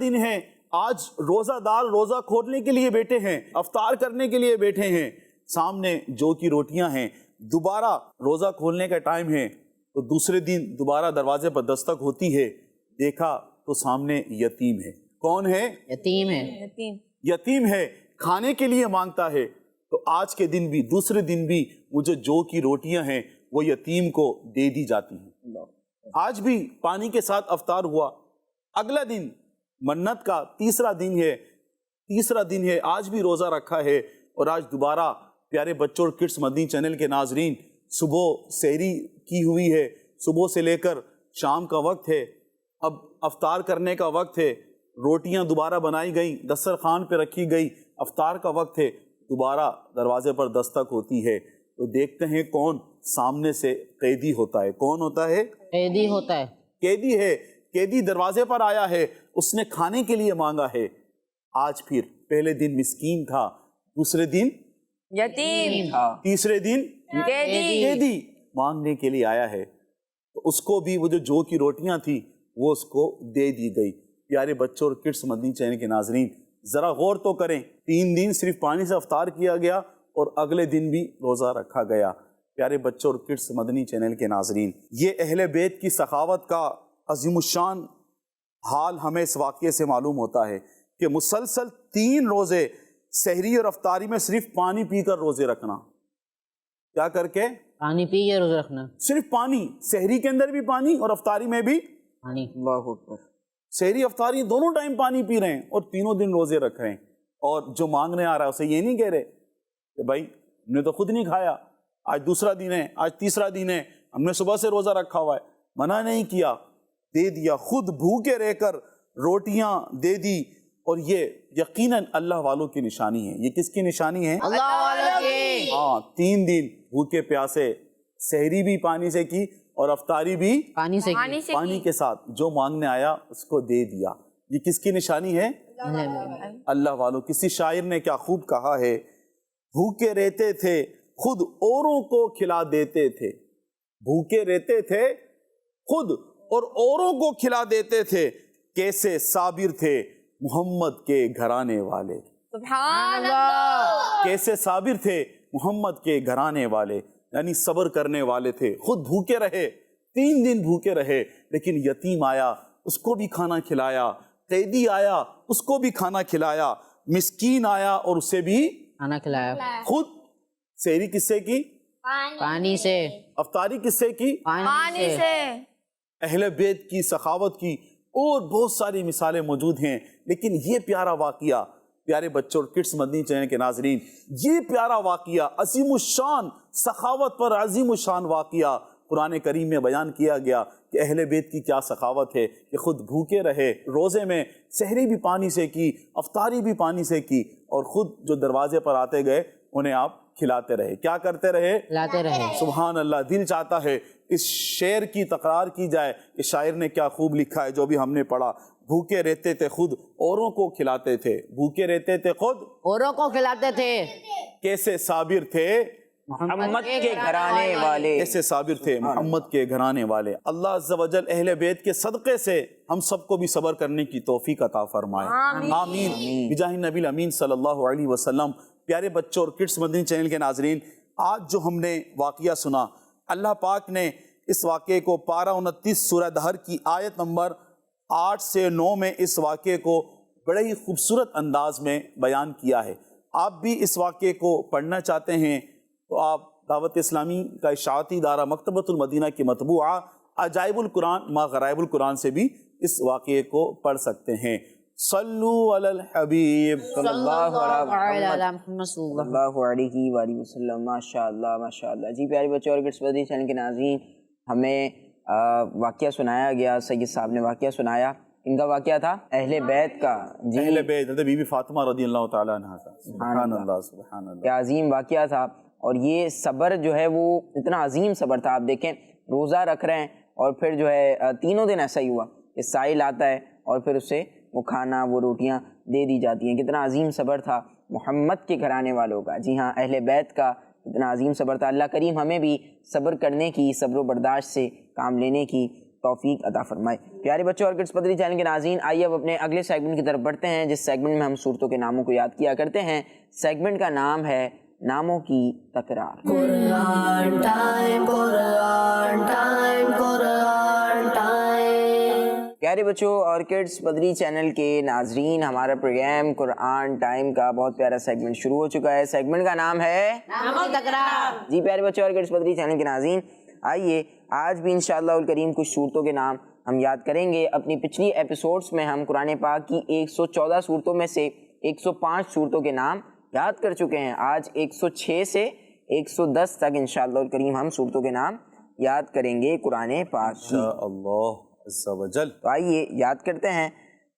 دن ہے. آج روزہ دار روزہ کھولنے کے لیے بیٹھے ہیں، افطار کرنے کے لیے بیٹھے ہیں، سامنے جو کی روٹیاں ہیں. دوبارہ روزہ کھولنے کا ٹائم ہے تو دوسرے دن دوبارہ دروازے پر دستک ہوتی ہے. دیکھا تو سامنے یتیم ہے. کون ہے؟ یتیم ہے. یتیم ہے، کھانے کے لیے مانگتا ہے. تو آج کے دن بھی، دوسرے دن بھی مجھے جو کی روٹیاں ہیں وہ یتیم کو دے دی جاتی ہیں. آج بھی پانی کے ساتھ افطار ہوا. اگلا دن منت کا تیسرا دن ہے، آج بھی روزہ رکھا ہے. اور آج دوبارہ پیارے بچوں اور کڈس مدنی چینل کے ناظرین صبح سحری کی ہوئی ہے، صبح سے لے کر شام کا وقت ہے، اب افطار کرنے کا وقت ہے. روٹیاں دوبارہ بنائی گئیں، دسترخوان پہ رکھی گئی، افطار کا وقت ہے. دوبارہ دروازے پر دستک ہوتی ہے تو دیکھتے ہیں کون سامنے سے قیدی ہوتا ہے. کون ہوتا ہے؟ قیدی ہوتا ہے. قیدی ہے. قیدی دروازے پر آیا ہے، اس نے کھانے کے لیے مانگا ہے. آج پھر پہلے دن مسکین تھا، دوسرے دن یتیم تھا، تیسرے دن قیدی مانگنے کے لیے آیا ہے. تو اس کو بھی وہ جو کی روٹیاں تھی وہ اس کو دے دی گئی. پیارے بچوں اور کڈس مدنی چینل کے ناظرین ذرا غور تو کریں، 3 دن صرف پانی سے افطار کیا گیا اور اگلے دن بھی روزہ رکھا گیا. پیارے بچوں اور کڈس مدنی چینل کے ناظرین، یہ اہل بیت کی سخاوت کا عظیم الشان حال ہمیں اس واقعے سے معلوم ہوتا ہے کہ مسلسل 3 روزے سحری اور افطاری میں صرف پانی پی کر روزے رکھنا. کیا کر کے؟ پانی پی کے روزہ رکھنا. صرف پانی، سحری کے اندر بھی پانی اور افطاری میں بھی پانی. اللہ اکبر. سحری افطاری دونوں ٹائم پانی پی رہے ہیں اور تینوں دن روزے رکھ رہے ہیں. اور جو مانگنے آ رہا ہے اسے یہ نہیں کہہ رہے کہ بھائی ہم نے تو خود نہیں کھایا، آج دوسرا دن ہے، آج تیسرا دن ہے، ہم نے صبح سے روزہ رکھا ہوا ہے. منع نہیں کیا، دے دیا. خود بھوکے رہ کر روٹیاں دے دی. اور یہ یقیناً اللہ والوں کی نشانی ہے. یہ کس کی نشانی ہے؟ اللہ والوں کی. ہاں، 3 دن بھوکے پیاسے سحری بھی پانی سے کی اور افطاری بھی پانی سے. پانی کے ساتھ. جو مانگنے آیا اس کو دے دیا. یہ کس کی نشانی ہے؟ اللہ والوں. کسی شاعر نے کیا خوب کہا ہے، بھوکے رہتے تھے خود اوروں کو کھلا دیتے تھے. بھوکے رہتے تھے خود اور اوروں کو کھلا دیتے تھے. کیسے صابر تھے محمد کے گھرانے والے. سبحان اللہ. کیسے صابر تھے محمد کے گھرانے والے، یعنی صبر کرنے والے تھے. خود بھوکے رہے، 3 دن بھوکے رہے، لیکن یتیم آیا اس کو بھی کھانا کھلایا، قیدی آیا اس کو بھی کھانا کھلایا، مسکین آیا اور اسے بھی کھانا کھلایا. خود سحری کس سے کی؟ پانی سے. افطاری کس سے کی؟ پانی سے. اہل بیت کی سخاوت کی اور بہت ساری مثالیں موجود ہیں. لیکن یہ پیارا واقعہ پیارے بچوں اور کڈس مدنی چینل کے ناظرین، یہ پیارا واقعہ عظیم الشان سخاوت پر عظیم الشان واقعہ قرآن کریم میں بیان کیا گیا کہ اہل بیت کی کیا سخاوت ہے کہ خود بھوکے رہے، روزے میں سحری بھی پانی سے کی، افطاری بھی پانی سے کی، اور خود جو دروازے پر آتے گئے انہیں آپ کھلاتے رہے. کیا کرتے رہے؟ کھلاتے رہے. سبحان اللہ. دل چاہتا ہے اس شعر کی تکرار کی جائے کہ شاعر نے کیا خوب لکھا ہے جو بھی ہم نے پڑھا. بھوکے رہتے تھے خود اوروں کو کھلاتے تھے. بھوکے رہتے تھے خود اوروں کو کھلاتے تھے. کیسے صابر تھے محمد کے گھرانے والے. کیسے صابر تھے محمد کے گھرانے والے. اللہ عز و جل اہل بیت کے صدقے سے ہم سب کو بھی صبر کرنے کی توفیق عطا فرمائے. آمین بجاہ نبی الامین صلی اللہ علیہ وسلم. پیارے بچوں اور کڈس مدنی چینل کے ناظرین، آج جو ہم نے واقعہ سنا، اللہ پاک نے اس واقعے کو پارہ 29 سورہ دہر کی آیت نمبر 8 سے 9 میں اس واقعے کو بڑے ہی خوبصورت انداز میں بیان کیا ہے. آپ بھی اس واقعے کو پڑھنا چاہتے ہیں تو آپ دعوت اسلامی کا اشاعتی ادارہ مکتبۃ المدینہ کی مطبوعہ عجائب القرآن ما غرائب القرآن سے بھی اس واقعے کو پڑھ سکتے ہیں. صلو علی الحبیب صلی اللہ علیہ محمد صلی اللہ. اللہ علیہ وآلہ وسلم. ماشاء اللہ ماشاء اللہ. جی پیارے بچوں اور کڈس مدنی چینل کے ناظرین، ہمیں واقعہ سنایا گیا، سید صاحب نے واقعہ سنایا. ان کا واقعہ تھا اہل بیت کا. جی اہل بیت حضرت بی بی فاطمہ رضی اللہ تعالیٰ عنہ کا. سبحان اللہ سبحان اللہ. یہ عظیم واقعہ تھا. اور یہ صبر جو ہے وہ اتنا عظیم صبر تھا. آپ دیکھیں روزہ رکھ رہے ہیں اور پھر جو ہے تینوں دن ایسا ہی ہوا کہ سائل آتا ہے اور پھر اسے وہ کھانا وہ روٹیاں دے دی جاتی ہیں. کتنا عظیم صبر تھا محمد کے گھرانے والوں کا, جی ہاں اہل بیت کا کتنا عظیم صبر تھا. اللہ کریم ہمیں بھی صبر کرنے کی, صبر و برداشت سے کام لینے کی توفیق عطا فرمائے. پیارے بچوں اور کڈس مدنی چینل کے ناظرین, آئیے اب اپنے اگلے سیگمنٹ کی طرف بڑھتے ہیں, جس سیگمنٹ میں ہم صورتوں کے ناموں کو یاد کیا کرتے ہیں. سیگمنٹ کا نام ہے ناموں کی تکرار. قرآن ٹائم قرآن ٹائم قرآن ٹائم. پیارے بچوں اور کڈس مدنی چینل کے ناظرین, ہمارا پروگرام قرآن ٹائم کا بہت پیارا سیگمنٹ شروع ہو چکا ہے. سیگمنٹ کا نام ہے ناموں کی تکرار. جی پیارے بچوں اور کڈس مدنی چینل کے ناظرین, آئیے آج بھی انشاءاللہ الکریم کچھ صورتوں کے نام ہم یاد کریں گے. اپنی پچھلی ایپیسوڈز میں ہم قرآن پاک کی 114 صورتوں میں سے 105 صورتوں کے نام یاد کر چکے ہیں. آج 106 سے 110 تک انشاءاللہ الکریم ہم صورتوں کے نام یاد کریں گے قرآن پاک کی. اللہ عز و جل. تو آئیے یاد کرتے ہیں.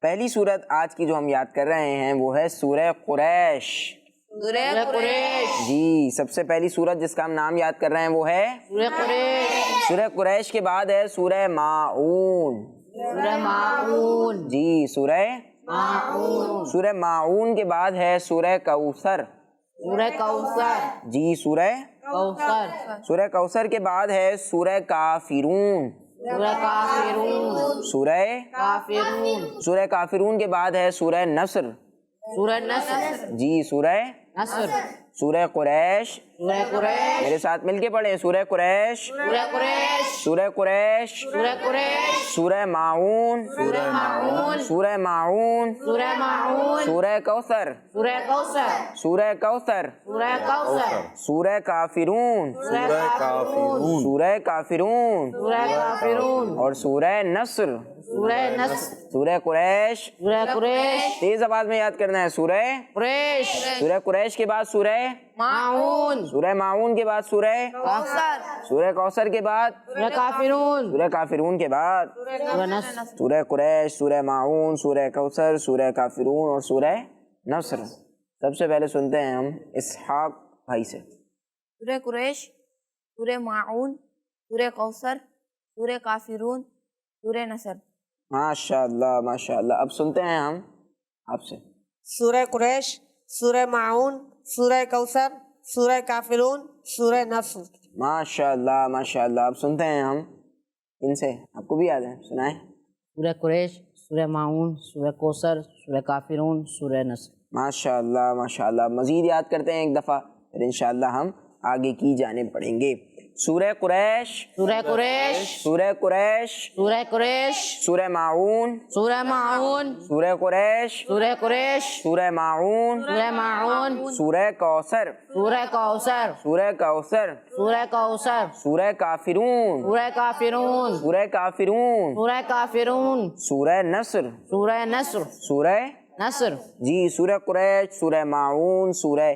پہلی صورت آج کی جو ہم یاد کر رہے ہیں وہ ہے سورہ قریش. سورہ قریش. جی سب سے پہلی صورت جس کا ہم نام یاد کر رہے ہیں وہ ہے سورہ قریش. سورہ قریش کے بعد ہے سورہ ماعون. سورہ ماعون. جی سورہ ماعون. سورہ ماعون کے بعد ہے سورہ کوثر. سورہ کوثر. جی سورہ کوثر. سورہ کوثر کے بعد ہے سورہ کافرون. سورہ کافرون. سورہ کافرون. سورہ کافرون کے بعد ہے سورہ نصر. سورہ نصر. جی سورہ نصر. سورہ قریش. سورہ قریش. میرے ساتھ مل کے پڑھیں. سورہ قریش. سورہ قریش. سورہ قریش. سورہ قریش. سورہ ماعون. سورہ ماعون. سورہ ماعون. سورہ ماعون. سورہ کوثر. سورہ کوثر. سورہ کوثر. سورہ کوثر. سورہ کافرون. سورہ کافرون. سورہ کافرون. سورہ کافرون. اور سورہ نصر. سورہ نصر. سورہ قریش. سورہ قریش. تیز آواز میں یاد کرنا ہے. سورہ قریش. سورہ قریش کے بعد سورہ ماعون. سورہ ماعون کے بعد سورہ کوثر. سورہ کوثر کے بعد سورہ کافرون. سورہ کافرون کے بعد سورہ نصر. سورہ قریش, سورہ ماعون, سورہ کوثر, سورہ کافرون اور سورہ نصر. سب سے پہلے سنتے ہیں ہم اسحاق بھائی سے. سورہ قریش، سورہ معون، سورہ کوثر، سورہ کافرون، سورہ نصر. ماشاء اللہ ماشاء اللہ. اب سنتے ہیں ہم آپ سے. سورہ قریش، سورہ معون، سورہ کوثر، سورہ کافرون، سورہ نصر. ماشاء اللہ ماشاء اللہ. اب سنتے ہیں ہم ان سے. آپ کو بھی یاد ہے, سنائیں. سورہ قریش. سورہ معون. سورہ کوثر. سورہ کافرون. سورہ نصر. ماشاء اللہ ماشاء اللہ. مزید یاد کرتے ہیں ایک دفعہ, پھر انشاءاللہ ہم آگے کی جانب پڑھیں گے. سورہ قریش. سورہ قریش. سورہ قریش. سورہ قریش. سورہ معون. سورہ معون. سورہ قریش. سورہ قریش. سورہ معون. سورہ معون. سورہ کوثر. سورہ کوثر. سورہ کوثر. سورہ کوثر. سورہ کافرون. سورہ کافرون. سورہ کافرون. سورہ کافرون. سورہ نصر. سورہ نصر. سورہ نصر. جی سورہ قریش, سورہ معون, سورہ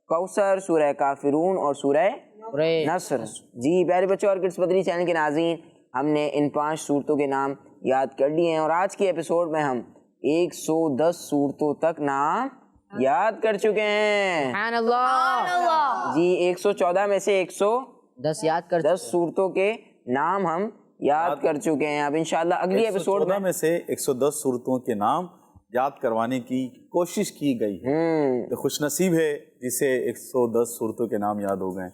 کوثر, سورہ کافرون اور سورہ قریش. نصر. جی پیارے بچوں اور کڈس مدنی چینل کے ناظرین, ہم نے ان 5 صورتوں کے نام یاد کر لیے ہیں اور آج کی ایپیسوڈ میں ہم 110 صورتوں تک نام یاد کر چکے ہیں. سبحان اللہ. جی 114 میں سے 110 یاد کر صورتوں کے نام ہم یاد کر چکے ہیں. اب انشاءاللہ اگلی ایپیسوڈ میں سے 110 صورتوں کے نام یاد کروانے کی کوشش کی گئی ہے. تو خوش نصیب ہے جسے 110 صورتوں کے نام یاد ہو گئے.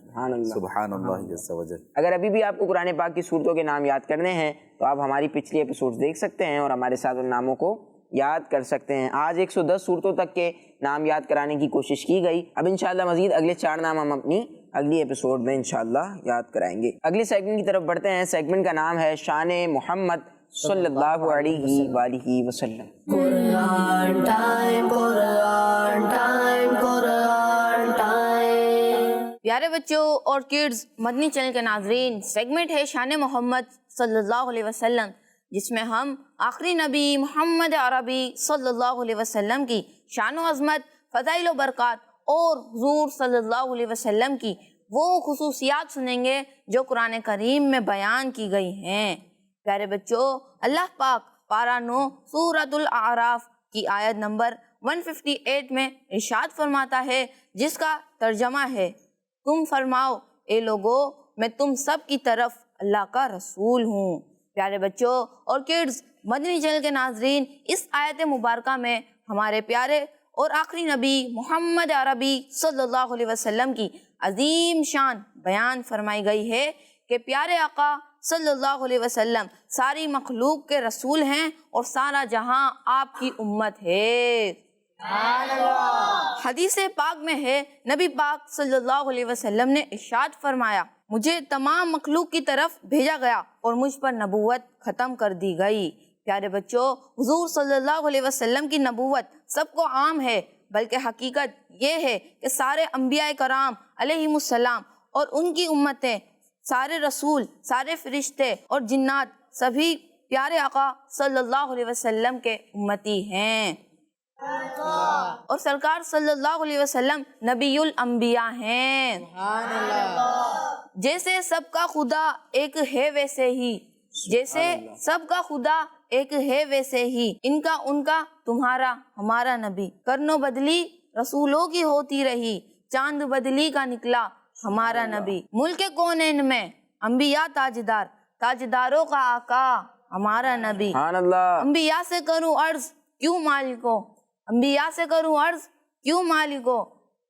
سبحان اللہ عز و جل. اگر ابھی بھی آپ کو قرآن پاک کی صورتوں کے نام یاد کرنے ہیں تو آپ ہماری پچھلی ایپیسوڈ دیکھ سکتے ہیں اور ہمارے ساتھ ان ناموں کو یاد کر سکتے ہیں. آج 110 صورتوں تک کے نام یاد کرانے کی کوشش کی گئی. اب انشاءاللہ مزید اگلے 4 نام ہم اپنی اگلی ایپیسوڈ میں انشاءاللہ یاد کرائیں گے. اگلے سیگمنٹ کی طرف بڑھتے ہیں. سیگمنٹ کا نام ہے شان محمد صلی اللہ علیہ وآلہ وسلم. قرآن ٹائم قرآن ٹائم قرآن ٹائم. پیارے بچوں اور کڈز مدنی چینل کے ناظرین، سیگمنٹ ہے شان محمد صلی اللہ علیہ وسلم، جس میں ہم آخری نبی محمد عربی صلی اللہ علیہ وسلم کی شان و عظمت، فضائل و برکات اور حضور صلی اللہ علیہ وسلم کی وہ خصوصیات سنیں گے جو قرآن کریم میں بیان کی گئی ہیں. پیارے بچوں، اللہ پاک پارہ 9 سورۃ الاعراف کی آیت نمبر 158 میں ارشاد فرماتا ہے، جس کا ترجمہ ہے تم فرماؤ اے لوگو میں تم سب کی طرف اللہ کا رسول ہوں۔ پیارے بچوں اور کڈز، مدنی چینل کے ناظرین، اس آیت مبارکہ میں ہمارے پیارے اور آخری نبی محمد عربی صلی اللہ علیہ وسلم کی عظیم شان بیان فرمائی گئی ہے کہ پیارے آقا صلی اللہ علیہ وسلم ساری مخلوق کے رسول ہیں اور سارا جہاں آپ کی امت ہے۔ حدیث پاک میں ہے، نبی پاک صلی اللہ علیہ وسلم نے ارشاد فرمایا، مجھے تمام مخلوق کی طرف بھیجا گیا اور مجھ پر نبوت ختم کر دی گئی۔ پیارے بچوں، حضور صلی اللہ علیہ وسلم کی نبوت سب کو عام ہے، بلکہ حقیقت یہ ہے کہ سارے انبیاء کرام علیہم السلام اور ان کی امتیں، سارے رسول، سارے فرشتے اور جنات سبھی پیارے آقا صلی اللہ علیہ وسلم کے امتی ہیں، اور سرکار صلی اللہ علیہ وسلم نبی الانبیاء ہیں۔ جیسے سب کا خدا ایک ہے ویسے ہی، جیسے سب کا خدا ایک ہے ویسے ہی، ان کا تمہارا ہمارا نبی، کرنو بدلی رسولوں کی ہوتی رہی، چاند بدلی کا نکلا ہمارا نبی، ملک کونین میں انبیاء تاجدار، تاجداروں کا آقا ہمارا نبی۔ انبیاء سے کروں عرض کیوں مالکو، انبیاء سے کروں عرض کیوں مالکو،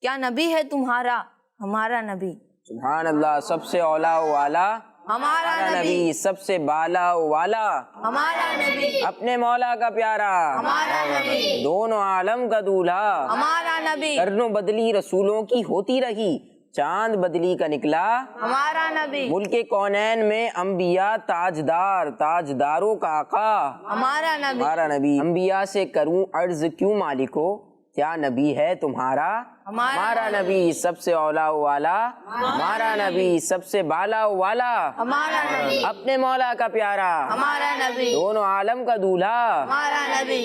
کیا نبی ہے تمہارا ہمارا نبی۔ سبحان اللہ، سب سے اولا والا ہمارا نبی، سب سے بالا والا ہمارا نبی، اپنے مولا کا پیارا ہمارا نبی، دونوں عالم کا دولہا ہمارا نبی، کرنوں بدلی رسولوں کی ہوتی رہی، چاند بدلی کا نکلا ہمارا نبی، ملک کونین میں انبیاء تاجدار، تاجداروں کا آقا ہمارا نبی، ہمارا نبی۔ انبیاء سے کروں عرض کیوں مالکو، کیا نبی ہے تمہارا ہمارا نبی، سب سے اولا والا ہمارا نبی، سب سے بالا والا ہمارا نبی، اپنے مولا کا پیارا ہمارا نبی، دونوں عالم کا دولہا، ہمارا نبی،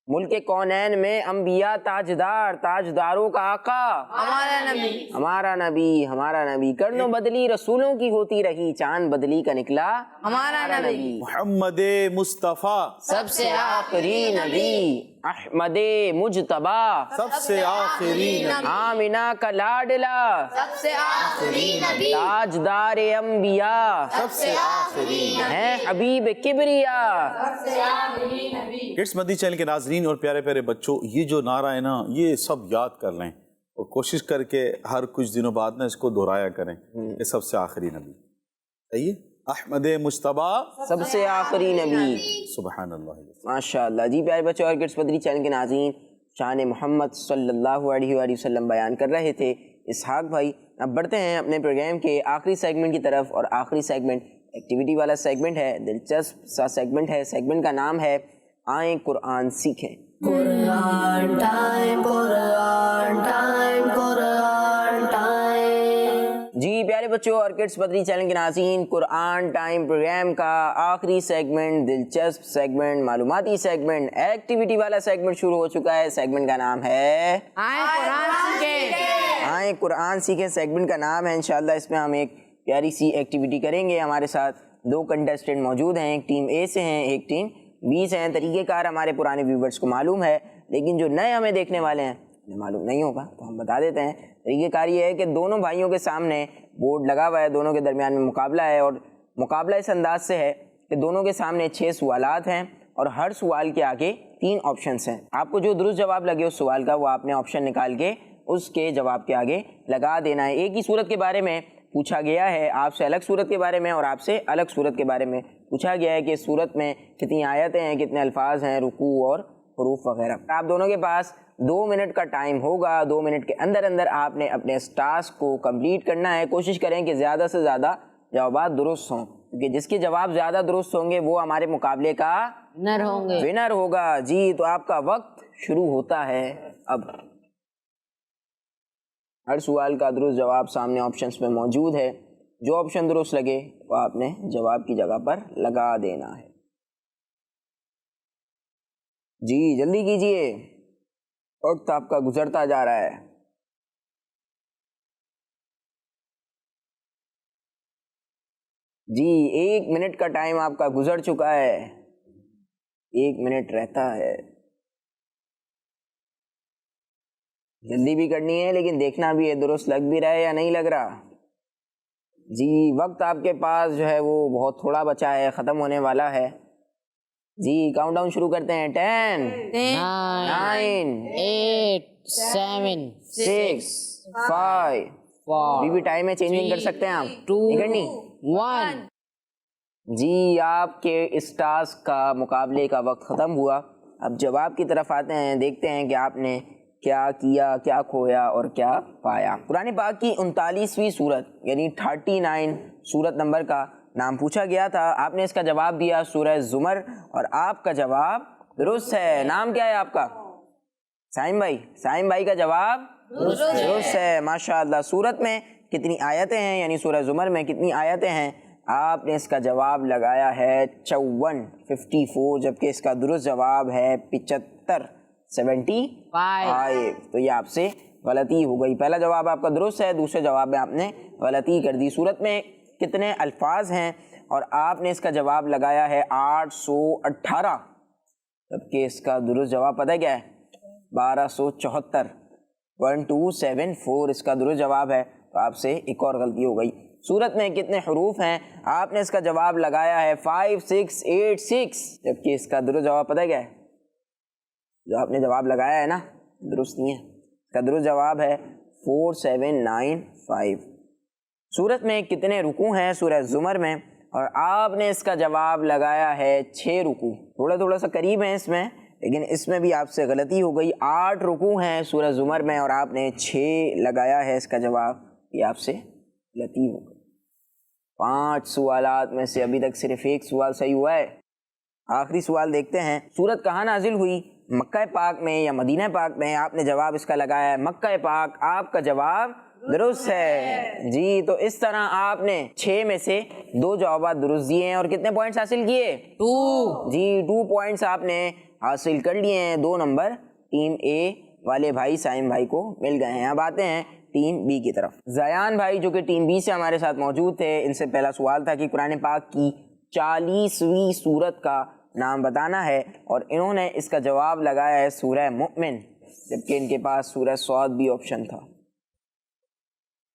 ملک کونین میں انبیاء تاجدار، تاجداروں کا آقا ہمارا نبی، ہمارا نبی، ہمارا نبی، کرنوں بدلی رسولوں کی ہوتی رہی، چاند بدلی کا نکلا ہمارا نبی، محمد مصطفیٰ سب سے آخری نبی، احمد مجتبی، سب سے آخری نبی، آمنہ کا لاڈلا، سب سے آخری نبی، تاجدار انبیاء، سب سے آخری ہیں حبیب کبریا۔ کڈس مدنی چینل کے ناظرین اور پیارے پیارے بچوں، یہ جو نعرہ ہے نا، یہ سب یاد کر لیں اور کوشش کر کے ہر کچھ دنوں بعد نا اس کو دہرایا کریں کہ سب سے آخری نبی، صحیح ہے؟ احمد مجتبی، سب سے آخری نبی، سبحان اللہ۔ ماشاءاللہ۔ جی پیارے بچوں اور کڈس مدنی چینل کے ناظرین، شان محمد صلی اللہ علیہ وآلہ وسلم بیان کر رہے تھے اسحاق بھائی۔ اب بڑھتے ہیں اپنے پروگرام کے آخری سیگمنٹ کی طرف، اور آخری سیگمنٹ ایکٹیویٹی والا سیگمنٹ ہے، دلچسپ سا سیگمنٹ ہے۔ سیگمنٹ کا نام ہے آئیں قرآن سیکھیں۔ قرآن ٹائم، قرآن ٹائم، قرآن ٹائم۔ جی پیارے بچوں اور کڈس مدنی چینل کے ناظرین، قرآن ٹائم پروگرام کا آخری سیگمنٹ، دلچسپ سیگمنٹ، معلوماتی سیگمنٹ، ایکٹیویٹی والا سیگمنٹ شروع ہو چکا ہے۔ سیگمنٹ کا نام ہے آئیں قرآن سیکھیں، آئیں قرآن سیکھیں۔ سیگمنٹ کا نام ہے، انشاءاللہ اس میں ہم ایک پیاری سی ایکٹیویٹی کریں گے۔ ہمارے ساتھ دو کنٹیسٹنٹ موجود ہیں، ایک ٹیم اے سے ہیں، ایک ٹیم بی سے ہیں۔ طریقہ کار ہمارے پرانے ویورز کو معلوم ہے، لیکن جو نئے ہمیں دیکھنے والے ہیں انہیں معلوم نہیں ہوگا، تو ہم بتا دیتے ہیں۔ طریقہ کار یہ ہے کہ دونوں بھائیوں کے سامنے بورڈ لگا ہوا ہے، دونوں کے درمیان میں مقابلہ ہے، اور مقابلہ اس انداز سے ہے کہ دونوں کے سامنے 6 سوالات ہیں، اور ہر سوال کے آگے 3 آپشنس ہیں۔ آپ کو جو درست جواب لگے اس سوال کا، وہ آپ نے آپشن نکال کے اس کے جواب کے آگے لگا دینا ہے۔ ایک ہی صورت کے بارے میں پوچھا گیا ہے، آپ سے الگ صورت کے بارے میں اور آپ سے الگ صورت کے بارے میں پوچھا گیا ہے کہ اس صورت میں کتنی آیتیں ہیں، کتنے الفاظ ہیں، رکوع اور حروف وغیرہ۔ آپ دونوں کے پاس 2 منٹ کا ٹائم ہوگا۔ 2 منٹ کے اندر اندر آپ نے اپنے اس ٹاسک کو کمپلیٹ کرنا ہے۔ کوشش کریں کہ زیادہ سے زیادہ جوابات درست ہوں، کیونکہ جس کے جواب زیادہ درست ہوں گے وہ ہمارے مقابلے کا ونر ہوگا۔ جی تو آپ کا وقت شروع ہوتا ہے اب۔ ہر سوال کا درست جواب سامنے آپشنز میں موجود ہے، جو آپشن درست لگے وہ آپ نے جواب کی جگہ پر لگا دینا ہے۔ جی جلدی کیجئے، وقت آپ کا گزرتا جا رہا ہے۔ جی 1 منٹ کا ٹائم آپ کا گزر چکا ہے، 1 منٹ رہتا ہے۔ جلدی بھی کرنی ہے لیکن دیکھنا بھی ہے درست لگ بھی رہا ہے یا نہیں لگ رہا. جی وقت آپ کے پاس جو ہے وہ بہت تھوڑا بچا ہے, ختم ہونے والا ہے. جی کاؤنٹ ڈاؤن شروع کرتے ہیں. 10 9 8 7 6 5 بھی ٹائم ہے, چینجنگ کر سکتے ہیں آپ, نہیں کرنی. 1. جی آپ کے اس ٹاسک کا مقابلے کا وقت ختم ہوا. اب جواب کی طرف آتے ہیں, دیکھتے ہیں کہ آپ نے کیا کیا, کیا کھویا اور کیا پایا. قرآن پاک کی 39ویں سورت یعنی 39 سورت نمبر کا نام پوچھا گیا تھا. آپ نے اس کا جواب دیا سورہ زمر اور آپ کا جواب درست ہے. نام کیا ہے آپ کا؟ سائم بھائی. سائم بھائی کا جواب درست ہے, ماشاءاللہ. سورت میں کتنی آیتیں ہیں یعنی سورہ زمر میں کتنی آیتیں ہیں؟ آپ نے اس کا جواب لگایا ہے 54 جبکہ اس کا درست جواب ہے 75 تو یہ آپ سے غلطی ہو گئی. پہلا جواب آپ کا درست ہے, دوسرے جواب میں آپ نے غلطی کر دی. سورت میں کتنے الفاظ ہیں اور آپ نے اس کا جواب لگایا ہے 818 جبکہ اس کا درست جواب پتہ کیا ہے؟ 1274. 1274 اس کا درست جواب ہے. تو آپ سے ایک اور غلطی ہو گئی. سورت میں کتنے حروف ہیں؟ آپ نے اس کا جواب لگایا ہے 5686 جبکہ اس کا درست جواب پتہ کیا ہے؟ جو آپ نے جواب لگایا ہے نا درست نہیں ہے, اس کا درست جواب ہے 4795. سورت میں کتنے رکوع ہیں سورہ زمر میں؟ اور آپ نے اس کا جواب لگایا ہے 6 رکوع. تھوڑا سا قریب ہیں اس میں لیکن اس میں بھی آپ سے غلطی ہو گئی. 8 رکوع ہیں سورہ زمر میں اور آپ نے 6 لگایا ہے اس کا جواب, یہ آپ سے غلطی ہو گئی. 5 سوالات میں سے ابھی تک صرف ایک سوال صحیح ہوا ہے. آخری سوال دیکھتے ہیں. سورت کہاں نازل ہوئی, مکہ پاک میں یا مدینہ پاک میں؟ آپ نے جواب اس کا لگایا ہے مکہ پاک. آپ کا جواب درست ہے. جی تو اس طرح آپ نے 6 میں سے 2 جوابات درست دیے ہیں اور کتنے پوائنٹس حاصل کیے؟ 2. جی 2 پوائنٹس آپ نے حاصل کر لیے ہیں. 2 نمبر ٹیم اے والے بھائی سائم بھائی کو مل گئے ہیں. اب آتے ہیں ٹیم بی کی طرف. زیان بھائی جو کہ ٹیم بی سے ہمارے ساتھ موجود تھے, ان سے پہلا سوال تھا کہ قرآن پاک کی 40ویں سورت کا نام بتانا ہے اور انہوں نے اس کا جواب لگایا ہے سورہ مؤمن جبکہ ان کے پاس سورہ صاد بھی آپشن تھا.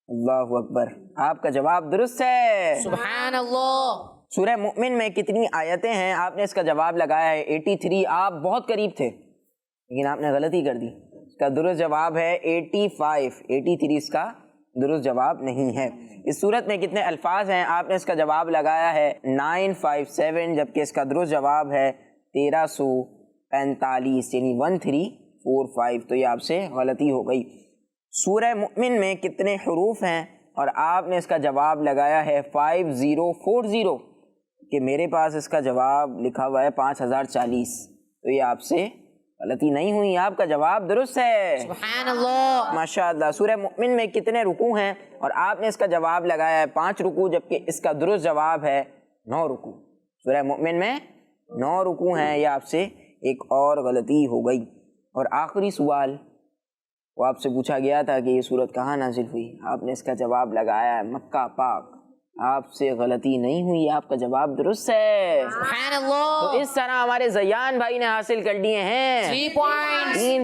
اللہ اکبر, آپ کا جواب درست ہے. سبحان اللہ. سورہ مؤمن میں کتنی آیتیں ہیں؟ آپ نے اس کا جواب لگایا ہے 83. آپ بہت قریب تھے لیکن آپ نے غلطی کر دی. اس کا درست جواب ہے 85. 83 اس کا درست جواب نہیں ہے. اس صورت میں کتنے الفاظ ہیں؟ آپ نے اس کا جواب لگایا ہے 957 جبکہ اس کا درست جواب ہے 1345 یعنی 1345. تو یہ آپ سے غلطی ہو گئی. سورہ مؤمن میں کتنے حروف ہیں؟ اور آپ نے اس کا جواب لگایا ہے 5040 کہ میرے پاس اس کا جواب لکھا ہوا ہے 5040. تو یہ آپ سے غلطی نہیں ہوئی, آپ کا جواب درست ہے. سبحان اللہ. ماشاءاللہ. سورہ مؤمن میں کتنے رکوع ہیں؟ اور آپ نے اس کا جواب لگایا ہے 5 رکوع جبکہ اس کا درست جواب ہے 9 رکوع. سورہ مؤمن میں 9 رکوع ہیں, یہ آپ سے ایک اور غلطی ہو گئی. اور آخری سوال وہ آپ سے پوچھا گیا تھا کہ یہ سورت کہاں نازل ہوئی؟ آپ نے اس کا جواب لگایا ہے مکہ پاک. آپ سے غلطی نہیں ہوئی, آپ کا جواب درست ہے. سبحان اللہ. تو اس طرح ہمارے زیان بھائی نے حاصل کر لیے ہیں 3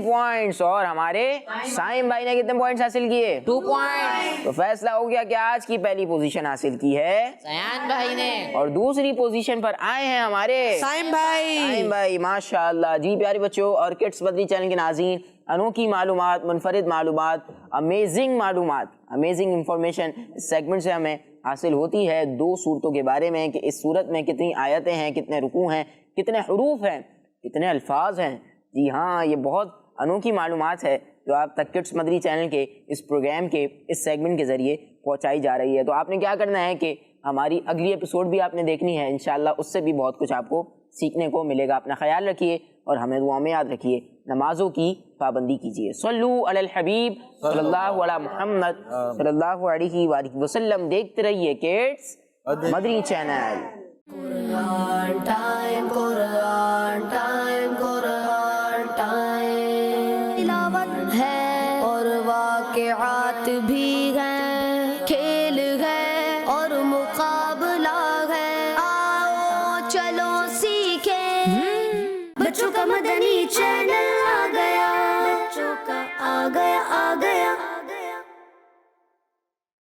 پوائنٹس اور ہمارے سائم بھائی نے کتنے پوائنٹس حاصل کیے؟ 2 پوائنٹس. تو فیصلہ ہو گیا کہ آج کی پہلی پوزیشن حاصل کی ہے زیان بھائی نے اور دوسری پوزیشن پر آئے ہیں ہمارے سائم بھائی. سائم بھائی. ماشاءاللہ. جی پیارے بچوں اور کڈس مدنی چینل کے ناظرین, انوکھی معلومات, منفرد معلومات, امیزنگ معلومات, امیزنگ انفارمیشن اس سیگمنٹ سے ہمیں حاصل ہوتی ہے 2 صورتوں کے بارے میں کہ اس صورت میں کتنی آیتیں ہیں, کتنے رکوع ہیں, کتنے حروف ہیں, کتنے الفاظ ہیں. جی ہاں, یہ بہت انوکھی معلومات ہے جو آپ تک کڈس مدنی چینل کے اس پروگرام کے اس سیگمنٹ کے ذریعے پہنچائی جا رہی ہے. تو آپ نے کیا کرنا ہے کہ ہماری اگلی ایپیسوڈ بھی آپ نے دیکھنی ہے انشاءاللہ, اس سے بھی بہت کچھ آپ کو سیکھنے کو ملے گا. اپنا خیال رکھیے اور ہمیں دعا میں یاد رکھیے. نمازوں کی پابندی کیجیے. صلو علی الحبیب صلی اللہ علی محمد صلی اللہ علیہ وآلہ وسلم. دیکھتے رہیے کڈس مدنی چینل. قرآن ٹائم, قرآن ٹائم, قرآن ٹائم. تلاوت ہے اور واقعات بھی ہیں, کھیل ہے اور مقابلہ ہے. آؤ چلو سیکھیں, بچوں کا مدنی چینل آ گیا, بچوں کا آ گیا.